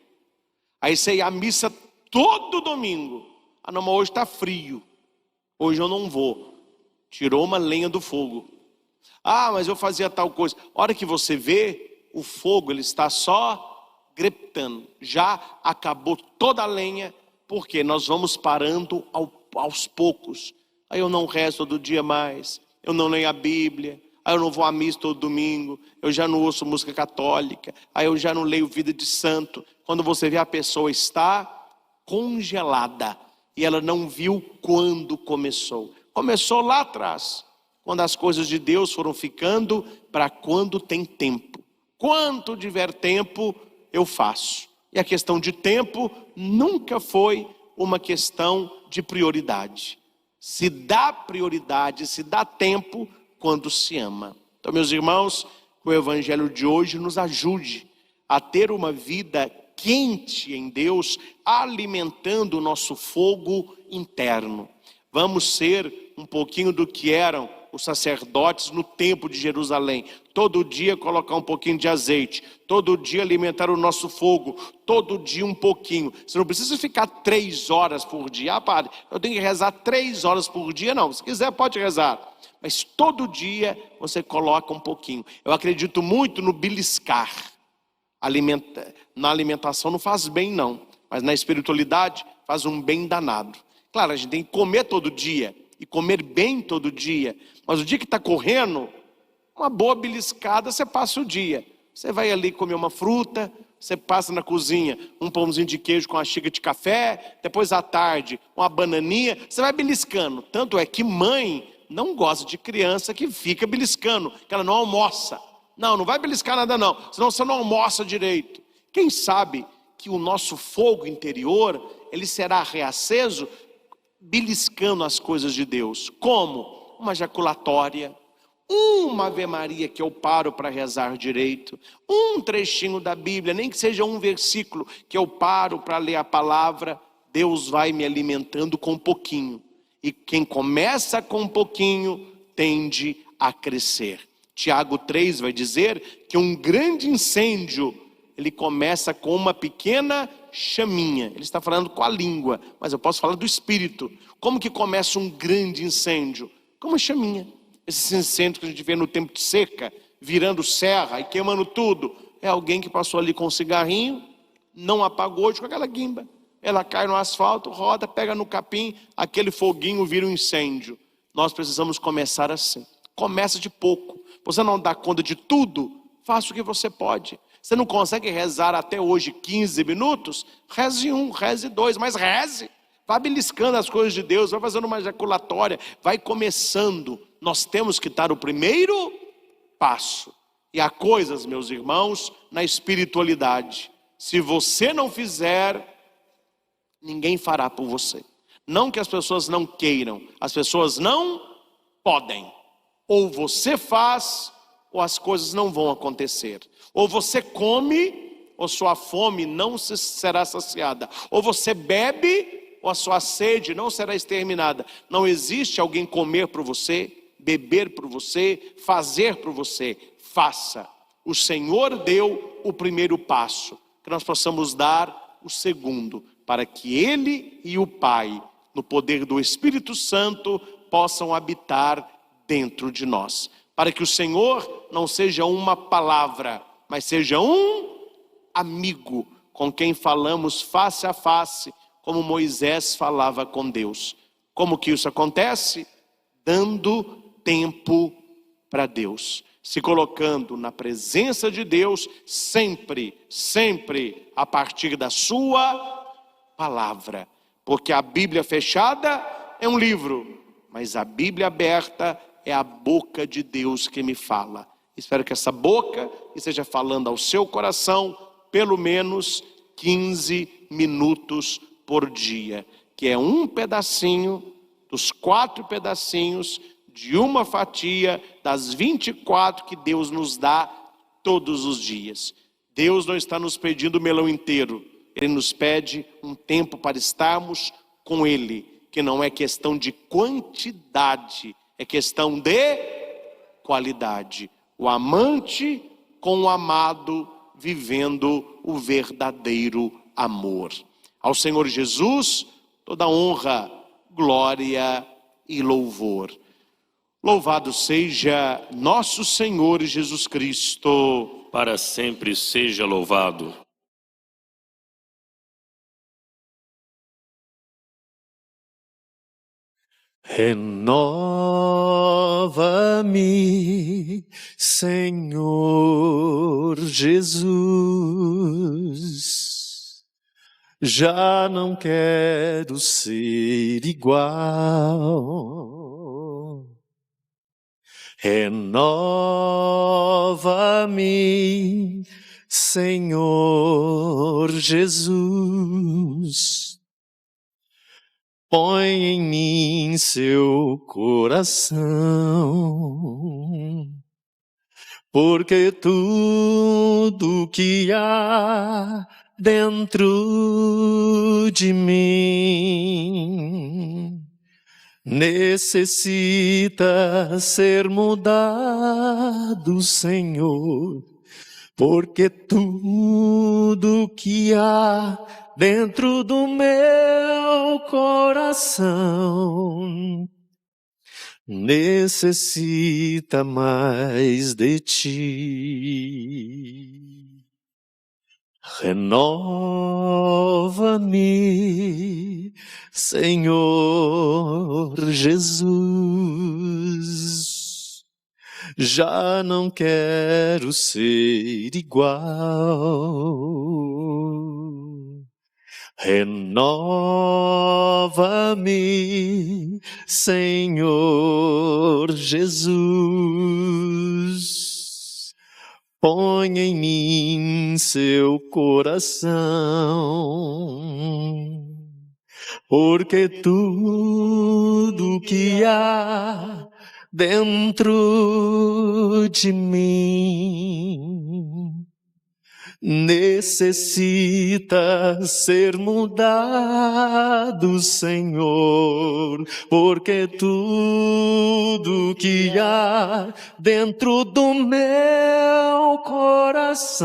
Aí você ia à missa todo domingo. Ah não, mas hoje está frio, hoje eu não vou. Tirou uma lenha do fogo. Ah, mas eu fazia tal coisa. A hora que você vê, o fogo ele está só greptando. Já acabou toda a lenha, porque nós vamos parando aos poucos. Aí eu não rezo todo dia mais, eu não leio a Bíblia, aí eu não vou à missa todo domingo, eu já não ouço música católica, aí eu já não leio vida de santo. Quando você vê, a pessoa está congelada e ela não viu quando começou. Começou lá atrás, quando as coisas de Deus foram ficando para quando tem tempo. Quando tiver tempo, eu faço. E a questão de tempo nunca foi uma questão de prioridade. Se dá prioridade, se dá tempo quando se ama. Então, meus irmãos, que o Evangelho de hoje nos ajude a ter uma vida quente em Deus, alimentando o nosso fogo interno. Vamos ser um pouquinho do que eram os sacerdotes no templo de Jerusalém. Todo dia colocar um pouquinho de azeite, todo dia alimentar o nosso fogo, todo dia um pouquinho. Você não precisa ficar 3 horas por dia. Ah, padre, eu tenho que rezar 3 horas por dia. Não, se quiser pode rezar. Mas todo dia você coloca um pouquinho. Eu acredito muito no beliscar. Na alimentação não faz bem não, mas na espiritualidade faz um bem danado. Claro, a gente tem que comer todo dia e comer bem todo dia, mas o dia que está correndo, uma boa beliscada, você passa o dia. Você vai ali comer uma fruta, você passa na cozinha um pãozinho de queijo com uma xícara de café, depois à tarde uma bananinha, você vai beliscando. Tanto é que mãe não gosta de criança que fica beliscando, que ela não almoça. Não vai beliscar nada não, senão você não almoça direito. Quem sabe que o nosso fogo interior, ele será reaceso beliscando as coisas de Deus. Como? Uma jaculatória, uma Ave Maria que eu paro para rezar direito, um trechinho da Bíblia, nem que seja um versículo que eu paro para ler a palavra. Deus vai me alimentando com um pouquinho. E quem começa com um pouquinho, tende a crescer. Tiago 3 vai dizer que um grande incêndio, ele começa com uma pequena chaminha. Ele está falando com a língua, mas eu posso falar do espírito. Como que começa um grande incêndio? Com uma chaminha. Esses incêndios que a gente vê no tempo de seca, virando serra e queimando tudo, é alguém que passou ali com um cigarrinho, não apagou com aquela guimba. Ela cai no asfalto, roda, pega no capim, aquele foguinho vira um incêndio. Nós precisamos começar assim. Começa de pouco. Você não dá conta de tudo, faça o que você pode. Você não consegue rezar até hoje 15 minutos? Reze 1, reze 2, mas reze. Vá beliscando as coisas de Deus, vai fazendo uma ejaculatória, vai começando. Nós temos que dar o primeiro passo. E há coisas, meus irmãos, na espiritualidade. Se você não fizer, ninguém fará por você. Não que as pessoas não queiram, as pessoas não podem. Ou você faz, ou as coisas não vão acontecer. Ou você come, ou sua fome não será saciada. Ou você bebe, ou a sua sede não será exterminada. Não existe alguém comer por você, beber por você, fazer por você. Faça. O Senhor deu o primeiro passo, que nós possamos dar o segundo, para que Ele e o Pai, no poder do Espírito Santo, possam habitar dentro de nós. Para que o Senhor não seja uma palavra, mas seja um amigo com quem falamos face a face, como Moisés falava com Deus. Como que isso acontece? Dando tempo para Deus, se colocando na presença de Deus, sempre, sempre a partir da sua palavra. Porque a Bíblia fechada é um livro, mas a Bíblia aberta é a boca de Deus que me fala. Espero que essa boca esteja falando ao seu coração pelo menos 15 minutos por dia, que é um pedacinho dos 4 pedacinhos de uma fatia das 24 que Deus nos dá todos os dias. Deus não está nos pedindo o melão inteiro, Ele nos pede um tempo para estarmos com Ele, que não é questão de quantidade, é questão de qualidade. O amante com o amado vivendo o verdadeiro amor. Ao Senhor Jesus, toda honra, glória e louvor. Louvado seja nosso Senhor Jesus Cristo. Para sempre seja louvado. Renova-me, Senhor Jesus. Já não quero ser igual. Renova-me, Senhor Jesus. Põe em mim seu coração, porque tudo que há dentro de mim necessita ser mudado, Senhor, porque tudo que há dentro do meu coração necessita mais de ti. Renova-me, Senhor Jesus. Já não quero ser igual. Renova-me, Senhor Jesus. Põe em mim seu coração, porque tudo que há dentro de mim necessita ser mudado, Senhor, porque tudo que há dentro do meu coração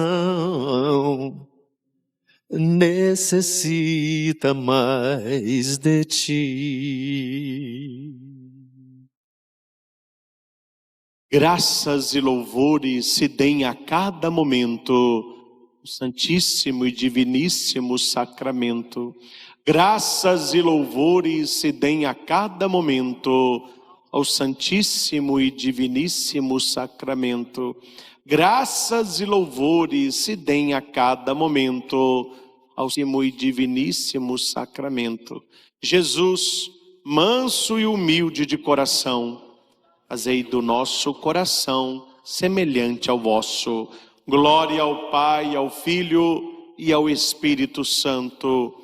necessita mais de ti. Graças e louvores se deem a cada momento o Santíssimo e Diviníssimo Sacramento. Graças e louvores se deem a cada momento ao Santíssimo e Diviníssimo Sacramento. Graças e louvores se deem a cada momento ao Santíssimo e Diviníssimo Sacramento. Jesus, manso e humilde de coração, fazei do nosso coração semelhante ao vosso. Glória ao Pai, ao Filho e ao Espírito Santo,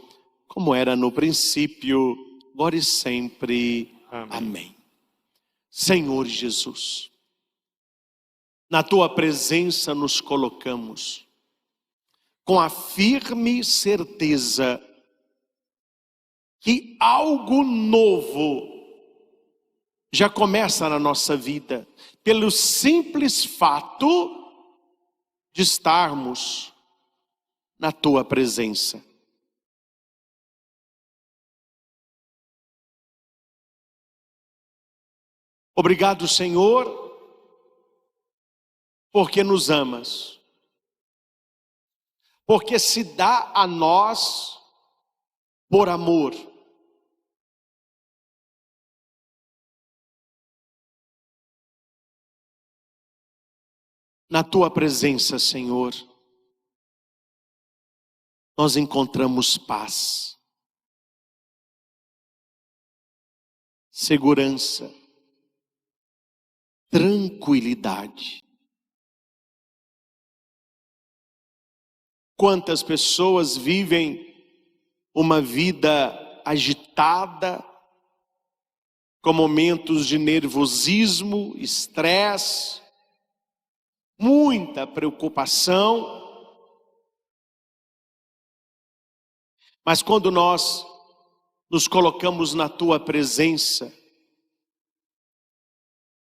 como era no princípio, agora e sempre. Amém. Senhor Jesus, na Tua presença nos colocamos, com a firme certeza que algo novo já começa na nossa vida, pelo simples fato de estarmos na Tua presença. Obrigado, Senhor, porque nos amas, porque se dá a nós por amor. Na tua presença, Senhor, nós encontramos paz, segurança, tranquilidade. Quantas pessoas vivem uma vida agitada, com momentos de nervosismo, estresse, muita preocupação. Mas quando nós nos colocamos na tua presença,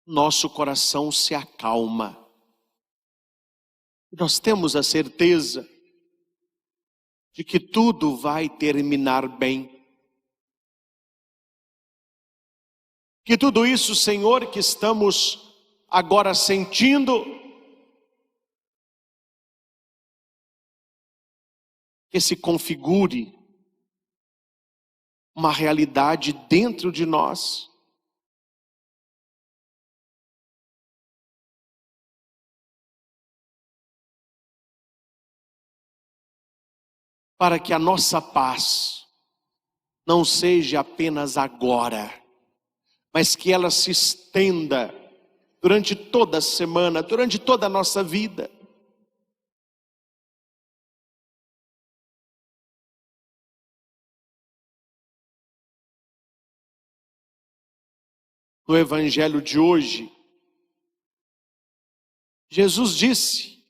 nosso coração se acalma. Nós temos a certeza de que tudo vai terminar bem. Que tudo isso, Senhor, que estamos agora sentindo, que se configure uma realidade dentro de nós. Para que a nossa paz não seja apenas agora, mas que ela se estenda durante toda a semana, durante toda a nossa vida. No Evangelho de hoje, Jesus disse: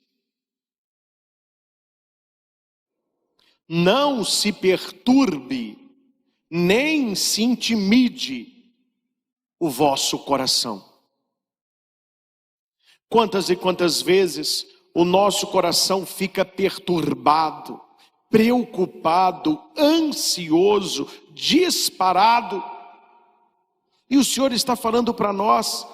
não se perturbe, nem se intimide o vosso coração. Quantas e quantas vezes o nosso coração fica perturbado, preocupado, ansioso, disparado. E o Senhor está falando para nós: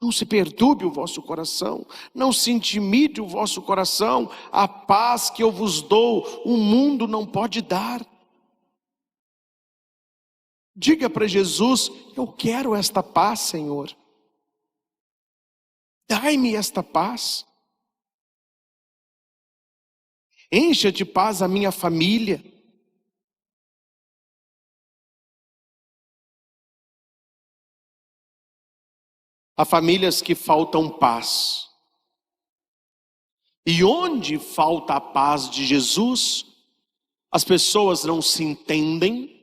não se perturbe o vosso coração, não se intimide o vosso coração. A paz que eu vos dou, o mundo não pode dar. Diga para Jesus: eu quero esta paz, Senhor. Dai-me esta paz. Encha de paz a minha família. Há famílias que faltam paz. E onde falta a paz de Jesus, as pessoas não se entendem.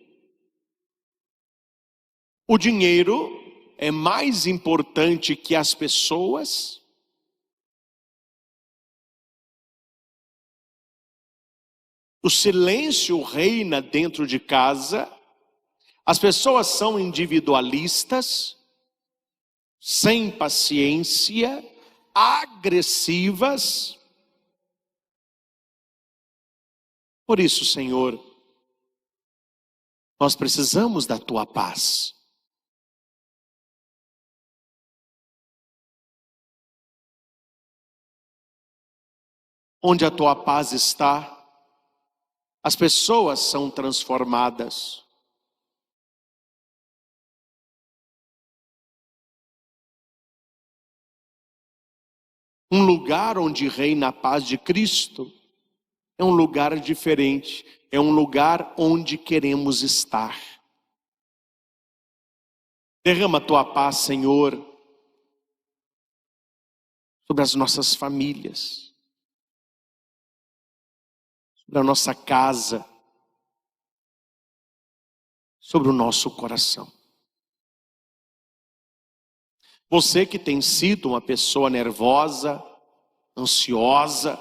O dinheiro é mais importante que as pessoas. O silêncio reina dentro de casa. As pessoas são individualistas, sem paciência, agressivas. Por isso, Senhor, nós precisamos da tua paz. Onde a tua paz está, as pessoas são transformadas. Um lugar onde reina a paz de Cristo é um lugar diferente, é um lugar onde queremos estar. Derrama a tua paz, Senhor, sobre as nossas famílias, sobre a nossa casa, sobre o nosso coração. Você que tem sido uma pessoa nervosa, ansiosa,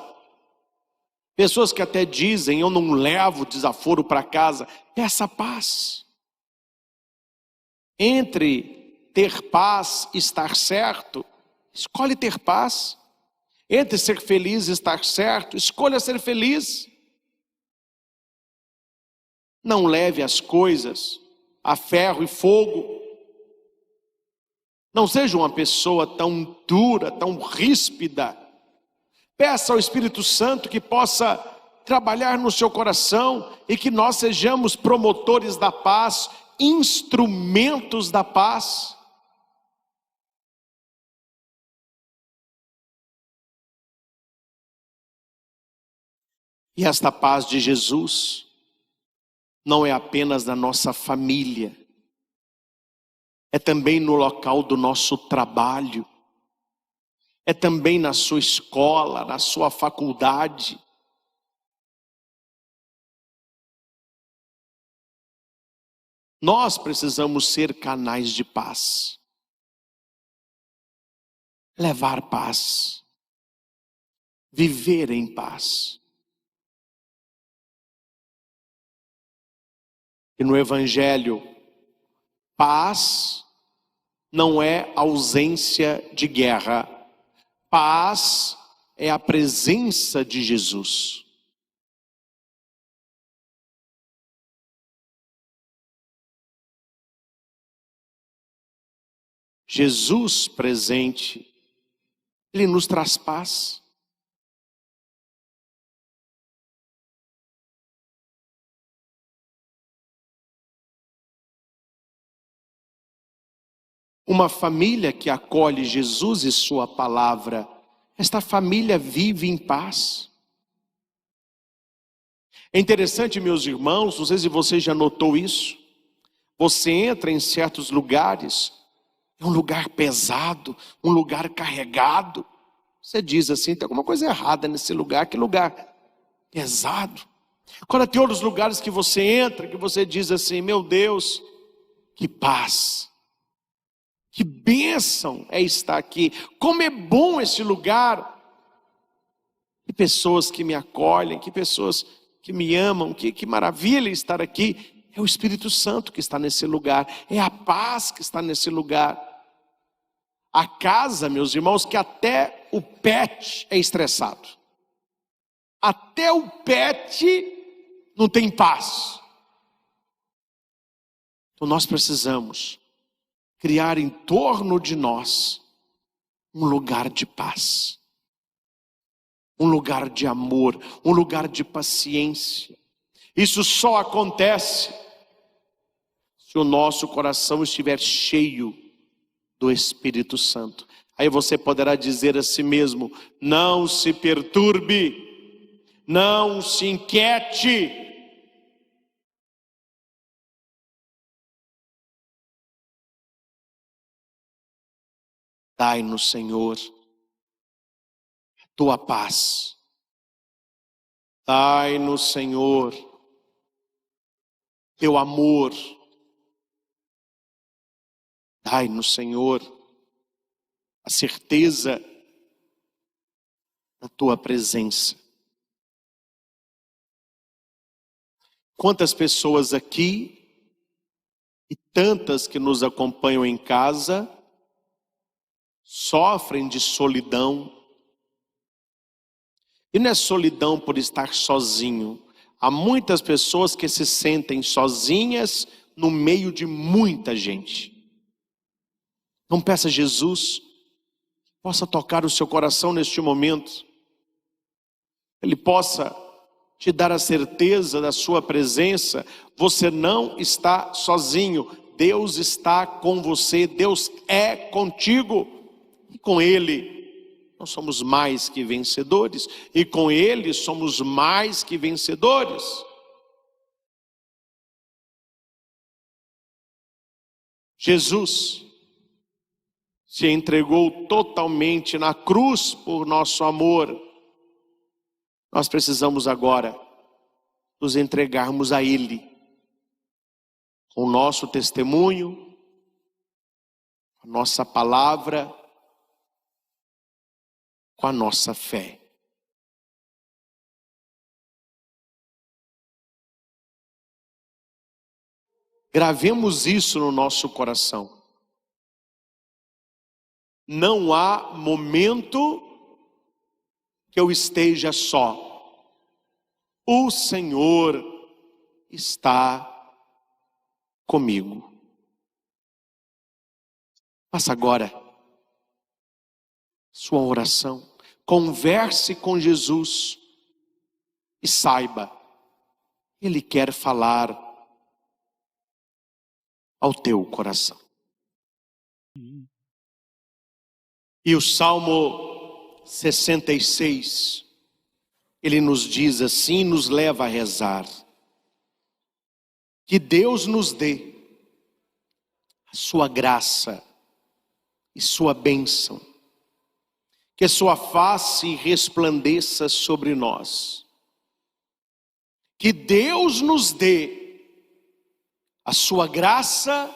pessoas que até dizem: eu não levo desaforo para casa. Peça paz. Entre ter paz e estar certo, escolhe ter paz. Entre ser feliz e estar certo, escolha ser feliz. Não leve as coisas a ferro e fogo. Não seja uma pessoa tão dura, tão ríspida. Peça ao Espírito Santo que possa trabalhar no seu coração e que nós sejamos promotores da paz, instrumentos da paz. E esta paz de Jesus não é apenas na nossa família, é também no local do nosso trabalho, é também na sua escola, na sua faculdade. Nós precisamos ser canais de paz, levar paz, viver em paz. E no Evangelho, paz não é ausência de guerra, paz é a presença de Jesus. Jesus presente, Ele nos traz paz. Uma família que acolhe Jesus e sua palavra, esta família vive em paz. É interessante, meus irmãos, não sei se você já notou isso. Você entra em certos lugares, é um lugar pesado, um lugar carregado. Você diz assim, tem alguma coisa errada nesse lugar, que lugar pesado. Agora tem outros lugares que você entra, que você diz assim, meu Deus, que paz. Que bênção é estar aqui, como é bom esse lugar. Que pessoas que me acolhem, que pessoas que me amam, que maravilha estar aqui. É o Espírito Santo que está nesse lugar, é a paz que está nesse lugar. A casa, meus irmãos, que até o pet é estressado. Até o pet não tem paz. Então nós precisamos criar em torno de nós um lugar de paz, um lugar de amor, um lugar de paciência. Isso só acontece se o nosso coração estiver cheio do Espírito Santo. Aí você poderá dizer a si mesmo, não se perturbe, não se inquiete. Dai-nos, Senhor, a tua paz. Dai-nos, Senhor, teu amor. Dai-nos, Senhor, a certeza da tua presença. Quantas pessoas aqui e tantas que nos acompanham em casa sofrem de solidão. E não é solidão por estar sozinho. Há muitas pessoas que se sentem sozinhas no meio de muita gente. Não peça a Jesus que possa tocar o seu coração neste momento. Ele possa te dar a certeza da sua presença. Você não está sozinho. Deus está com você. Deus é contigo. E com Ele, nós somos mais que vencedores. E com Ele, somos mais que vencedores. Jesus se entregou totalmente na cruz por nosso amor. Nós precisamos agora nos entregarmos a Ele. Com o nosso testemunho, a nossa palavra, com a nossa fé. Gravemos isso no nosso coração. Não há momento que eu esteja só. O Senhor está comigo. Faça agora sua oração. Converse com Jesus e saiba, Ele quer falar ao teu coração. E o Salmo 66 ele nos diz assim, nos leva a rezar: que Deus nos dê a sua graça e sua bênção, que a sua face resplandeça sobre nós, que Deus nos dê a sua graça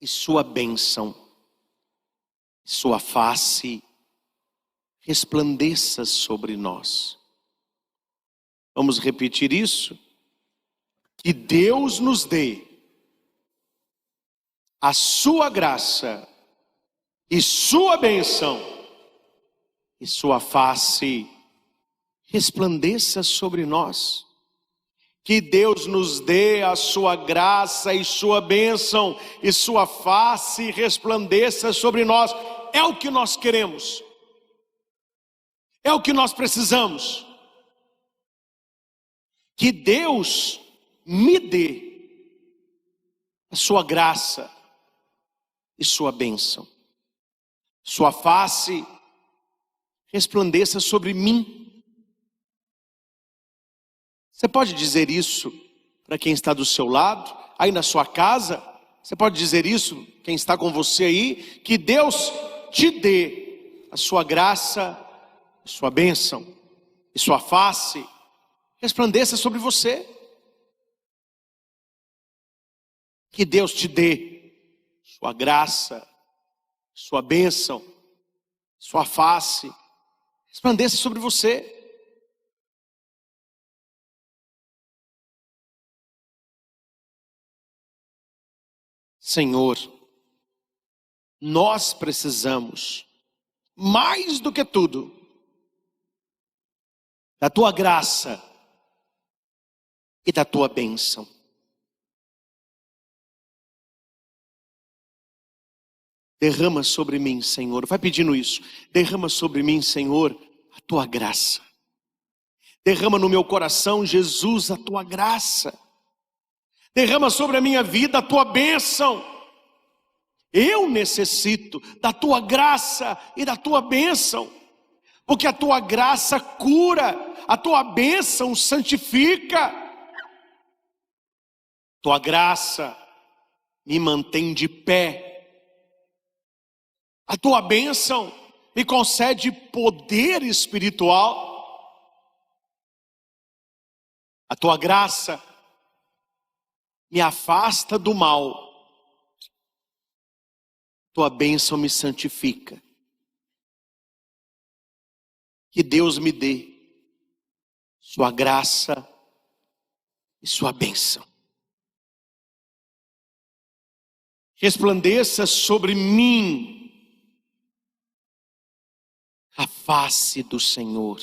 e sua bênção, sua face resplandeça sobre nós. Vamos repetir isso? Que Deus nos dê a sua graça e sua bênção, e sua face resplandeça sobre nós. Que Deus nos dê a sua graça e sua bênção, e sua face resplandeça sobre nós. É o que nós queremos, é o que nós precisamos. Que Deus me dê a sua graça e sua bênção, sua face resplandeça sobre mim. Você pode dizer isso para quem está do seu lado, aí na sua casa? Você pode dizer isso, quem está com você aí? Que Deus te dê a sua graça, sua bênção e sua face resplandeça sobre você. Que Deus te dê sua graça, sua bênção, sua face resplandeça sobre você. Senhor, nós precisamos, mais do que tudo, da tua graça e da tua bênção. Derrama sobre mim, Senhor, vai pedindo isso. Derrama sobre mim, Senhor, a tua graça. Derrama no meu coração, Jesus, a tua graça. Derrama sobre a minha vida a tua bênção. Eu necessito da tua graça e da tua bênção, porque a tua graça cura, a tua bênção santifica. Tua graça me mantém de pé. A tua bênção me concede poder espiritual. A tua graça me afasta do mal. Tua bênção me santifica. Que Deus me dê sua graça e sua bênção. Resplandeça sobre mim a face do Senhor.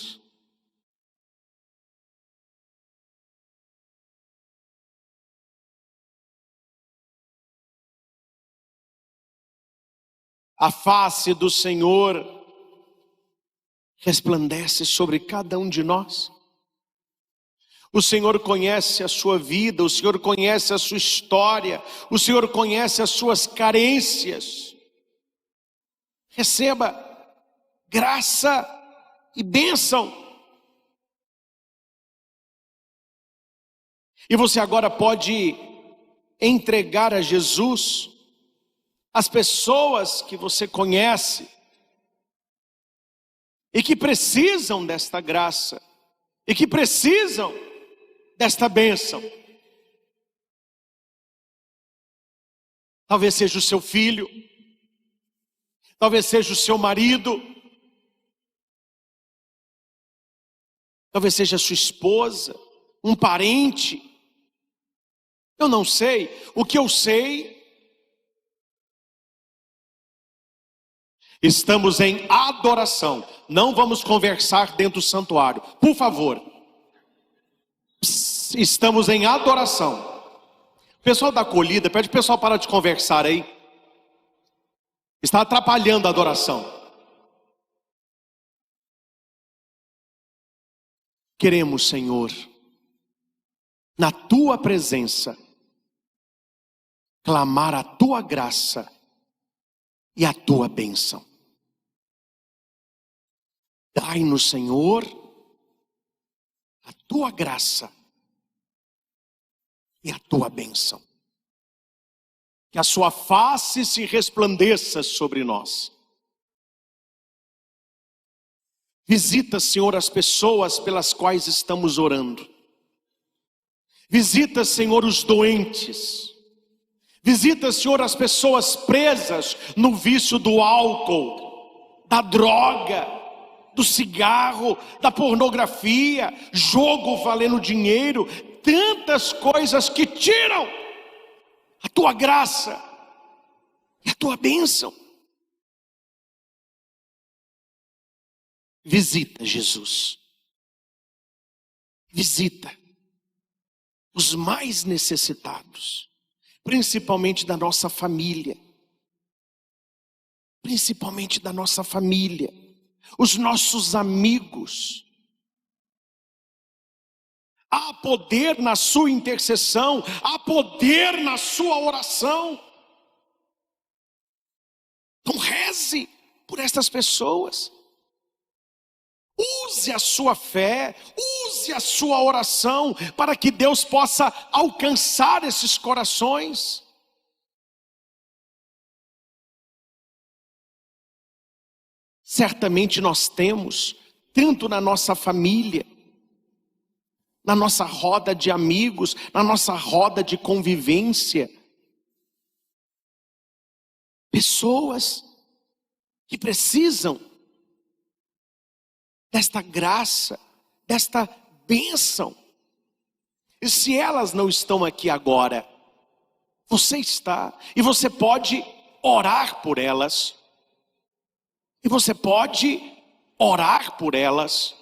A face do Senhor resplandece sobre cada um de nós. O Senhor conhece a sua vida, o Senhor conhece a sua história, o Senhor conhece as suas carências. Receba graça e bênção. E você agora pode entregar a Jesus as pessoas que você conhece e que precisam desta graça e que precisam desta bênção. Talvez seja o seu filho, talvez seja o seu marido, talvez seja a sua esposa, um parente. Eu não sei. O que eu sei, estamos em adoração. Não vamos conversar dentro do santuário, por favor. Estamos em adoração. O pessoal da acolhida, pede o pessoal parar de conversar aí. Está atrapalhando a adoração. Queremos, Senhor, na tua presença, clamar a tua graça e a tua bênção. Dai-nos, Senhor, tua graça e a tua bênção. Que a sua face se resplandeça sobre nós. Visita, Senhor, as pessoas pelas quais estamos orando. Visita, Senhor, os doentes. Visita, Senhor, as pessoas presas no vício do álcool, da droga, do cigarro, da pornografia, jogo valendo dinheiro, tantas coisas que tiram a tua graça e a tua bênção. Visita, Jesus. Visita os mais necessitados, principalmente da nossa família. Principalmente da nossa família, os nossos amigos. Há poder na sua intercessão, há poder na sua oração. Então reze por estas pessoas. Use a sua fé, use a sua oração para que Deus possa alcançar esses corações. Certamente nós temos, tanto na nossa família, na nossa roda de amigos, na nossa roda de convivência, pessoas que precisam desta graça, desta bênção. E se elas não estão aqui agora, você está, e você pode orar por elas. E você pode orar por elas.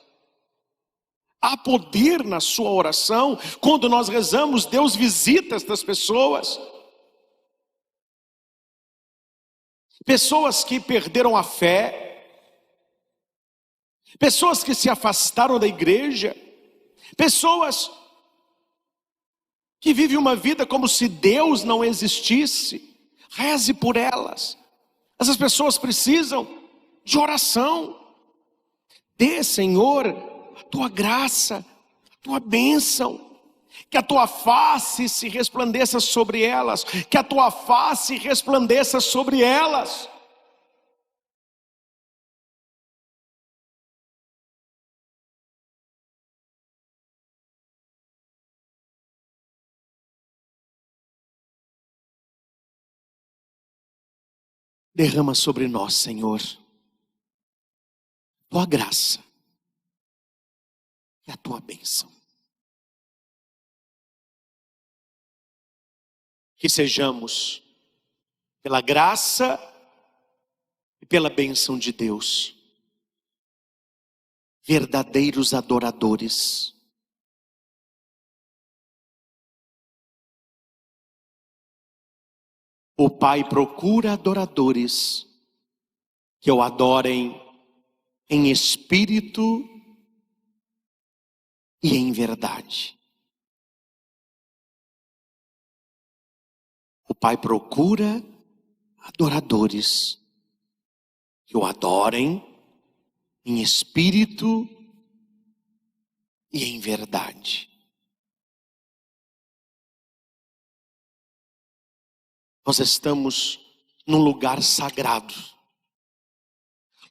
Há poder na sua oração. Quando nós rezamos, Deus visita estas pessoas. Pessoas que perderam a fé. Pessoas que se afastaram da igreja. Pessoas que vivem uma vida como se Deus não existisse. Reze por elas. Essas pessoas precisam de oração. Dê, Senhor, a tua graça, a tua bênção. Que a tua face se resplandeça sobre elas. Que a tua face resplandeça sobre elas. Derrama sobre nós, Senhor, tua graça e a tua bênção. Que sejamos, pela graça e pela bênção de Deus, verdadeiros adoradores. O Pai procura adoradores que o adorem em espírito e em verdade. O Pai procura adoradores que o adorem em espírito e em verdade. Nós estamos num lugar sagrado.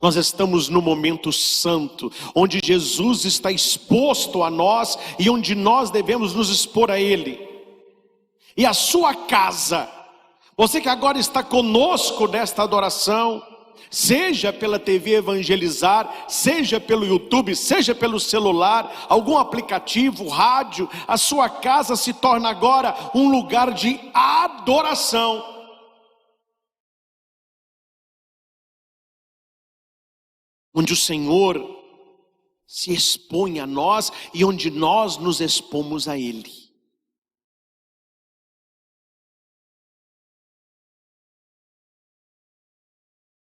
Nós estamos no momento santo, onde Jesus está exposto a nós e onde nós devemos nos expor a Ele. E a sua casa, você que agora está conosco nesta adoração, seja pela TV Evangelizar, seja pelo YouTube, seja pelo celular, algum aplicativo, rádio, a sua casa se torna agora um lugar de adoração. Onde o Senhor se expõe a nós e onde nós nos expomos a Ele.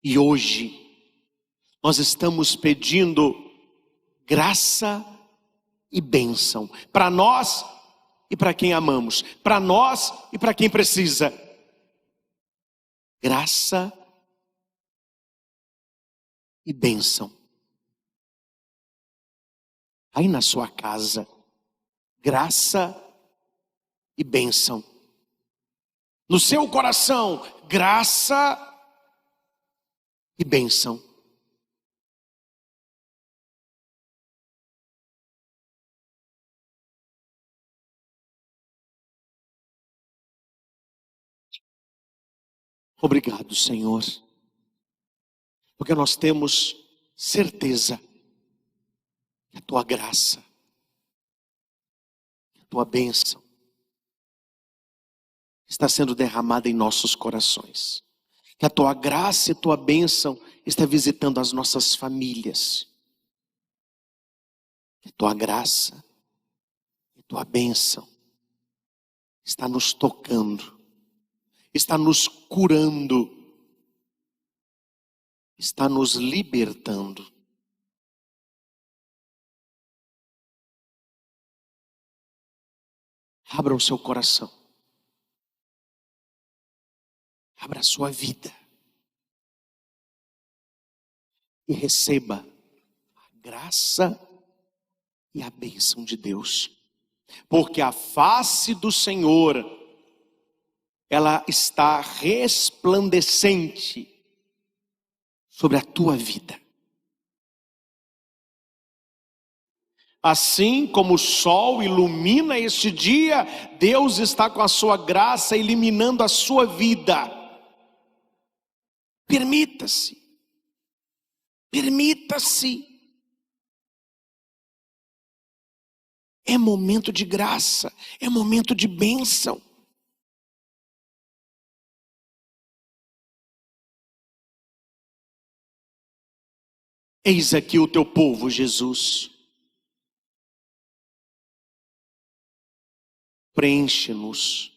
E hoje nós estamos pedindo graça e bênção para nós e para quem amamos, para nós e para quem precisa. Graça e bênção. Aí na sua casa, graça e bênção. No seu coração, graça e bênção. Obrigado, Senhor, porque nós temos certeza que a tua graça, a tua bênção está sendo derramada em nossos corações. Que a tua graça e a tua bênção está visitando as nossas famílias. Que a tua graça e a tua bênção está nos tocando, está nos curando, está nos libertando. Abra o seu coração. Abra a sua vida. E receba a graça e a bênção de Deus. Porque a face do Senhor, ela está resplandecente sobre a tua vida. Assim como o sol ilumina este dia, Deus está com a sua graça iluminando a sua vida. Permita-se. Permita-se. É momento de graça, é momento de bênção. Eis aqui o teu povo, Jesus. Preenche-nos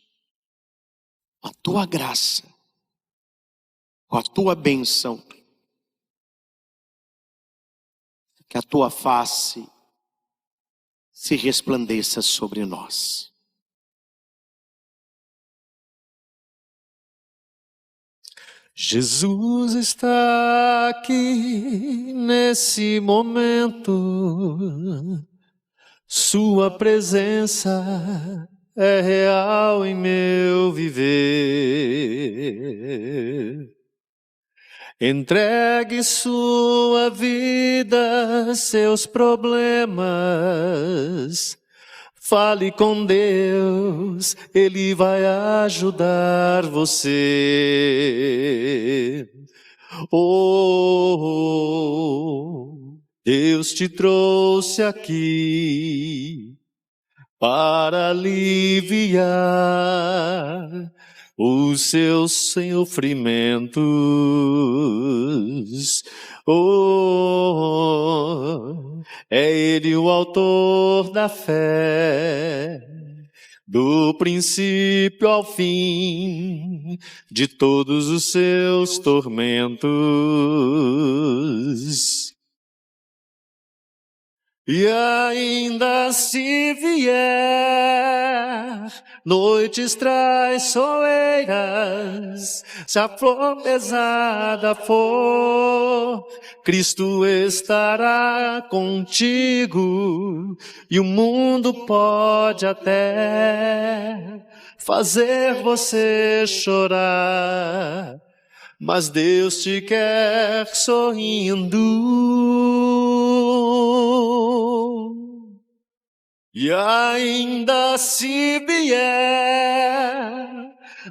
com a tua graça, com a tua bênção. Que a tua face se resplandeça sobre nós. Jesus está aqui nesse momento. Sua presença é real em meu viver. Entregue sua vida, seus problemas. Fale com Deus, Ele vai ajudar você. Oh, Deus te trouxe aqui para aliviar os seus sofrimentos. Oh, é Ele o autor da fé, do princípio ao fim, de todos os seus tormentos. E ainda se vier noites traiçoeiras, se a flor pesada for, Cristo estará contigo, e o mundo pode até fazer você chorar, mas Deus te quer sorrindo. E ainda se vier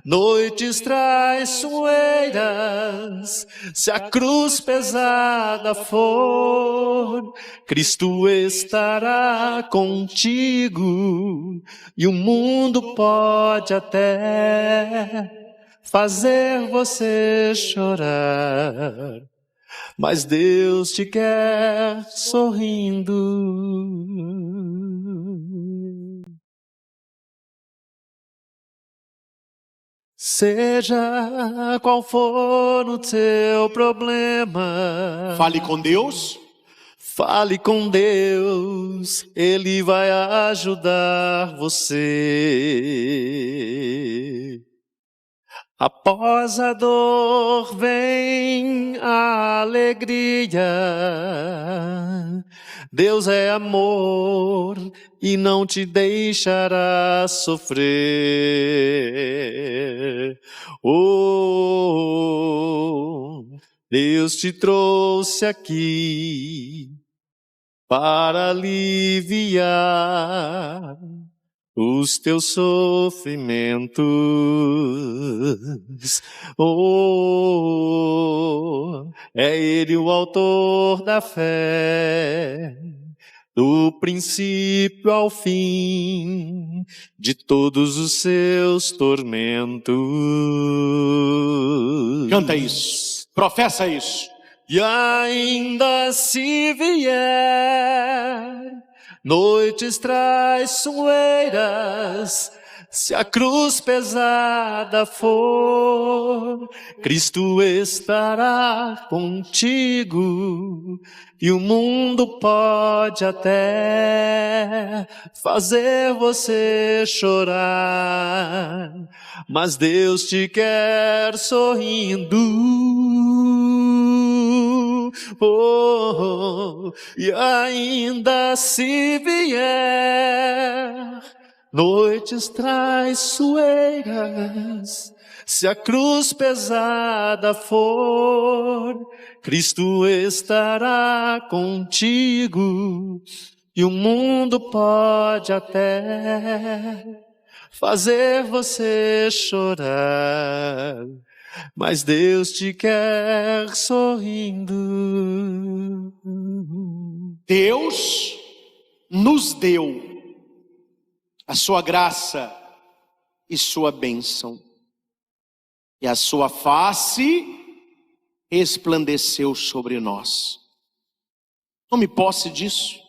noites traiçoeiras, se a cruz pesada for, Cristo estará contigo, e o mundo pode até fazer você chorar, mas Deus te quer sorrindo. Seja qual for o teu problema, Fale com Deus. Fale com Deus, Ele vai ajudar você. Após a dor vem a alegria. Deus é amor e não te deixará sofrer. Oh, Deus te trouxe aqui para aliviar os teus sofrimentos. Oh, é Ele o autor da fé, do princípio ao fim, de todos os seus tormentos. Canta isso, professa isso. E ainda se vier noites traiçoeiras, se a cruz pesada for, Cristo estará contigo. E o mundo pode até fazer você chorar, mas Deus te quer sorrindo. Oh, e ainda se vier noites traiçoeiras, se a cruz pesada for, Cristo estará contigo. E o mundo pode até fazer você chorar, mas Deus te quer sorrindo. Deus nos deu a sua graça e sua bênção, e a sua face resplandeceu sobre nós. Tome posse disso.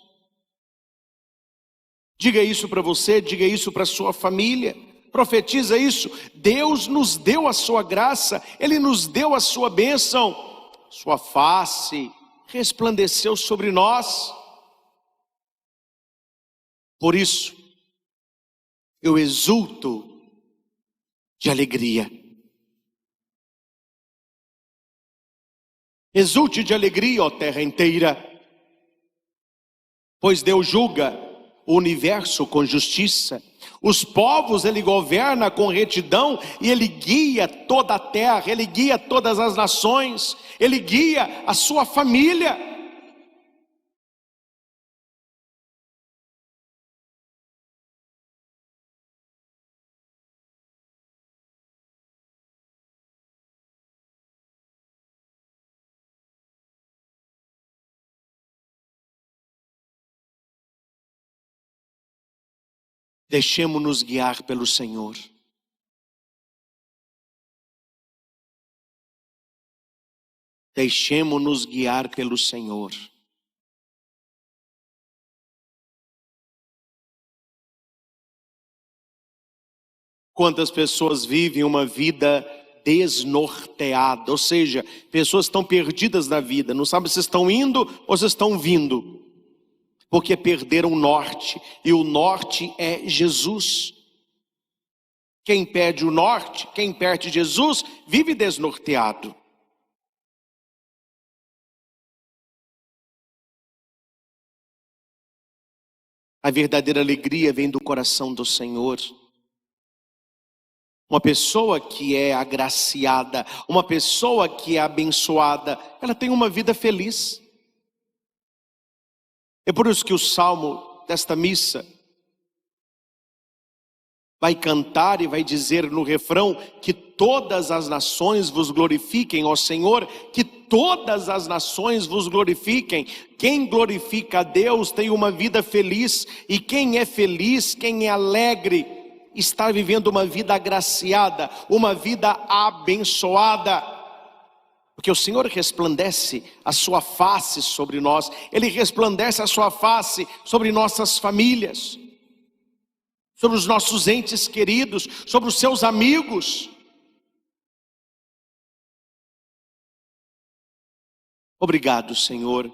Diga isso para você, diga isso para sua família. Profetiza isso. Deus nos deu a sua graça, Ele nos deu a sua bênção, sua face resplandeceu sobre nós. Por isso, eu exulto de alegria. Exulte de alegria, ó terra inteira, pois Deus julga o universo com justiça. Os povos Ele governa com retidão, e Ele guia toda a terra, Ele guia todas as nações, Ele guia a sua família. Deixemo-nos guiar pelo Senhor. Deixemo-nos guiar pelo Senhor. Quantas pessoas vivem uma vida desnorteada, ou seja, pessoas estão perdidas na vida, não sabem se estão indo ou se estão vindo, porque perderam o norte, e o norte é Jesus. Quem perde o norte, quem perde Jesus, vive desnorteado. A verdadeira alegria vem do coração do Senhor. Uma pessoa que é agraciada, uma pessoa que é abençoada, ela tem uma vida feliz. É por isso que o salmo desta missa vai cantar e vai dizer no refrão: que todas as nações vos glorifiquem, ó Senhor, que todas as nações vos glorifiquem. Quem glorifica a Deus tem uma vida feliz, e quem é feliz, quem é alegre, está vivendo uma vida agraciada, uma vida abençoada. Porque o Senhor resplandece a sua face sobre nós, Ele resplandece a sua face sobre nossas famílias, sobre os nossos entes queridos, sobre os seus amigos. Obrigado, Senhor,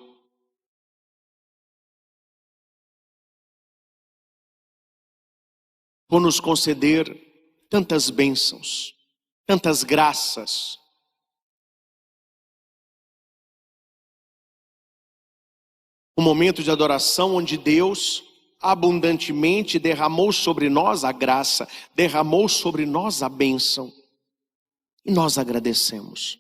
por nos conceder tantas bênçãos. tantas graças. Um momento de adoração onde Deus abundantemente derramou sobre nós a graça, derramou sobre nós a bênção. E nós agradecemos.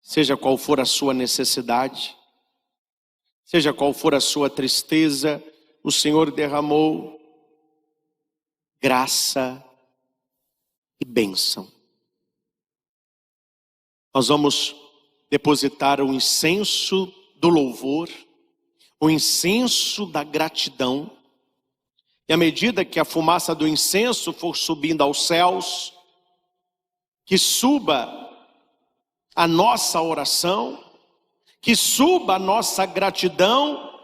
Seja qual for a sua necessidade, seja qual for a sua tristeza, o Senhor derramou graça e bênção. Nós vamos depositar o incenso do louvor, o incenso da gratidão. E à medida que a fumaça do incenso for subindo aos céus, que suba a nossa oração, que suba a nossa gratidão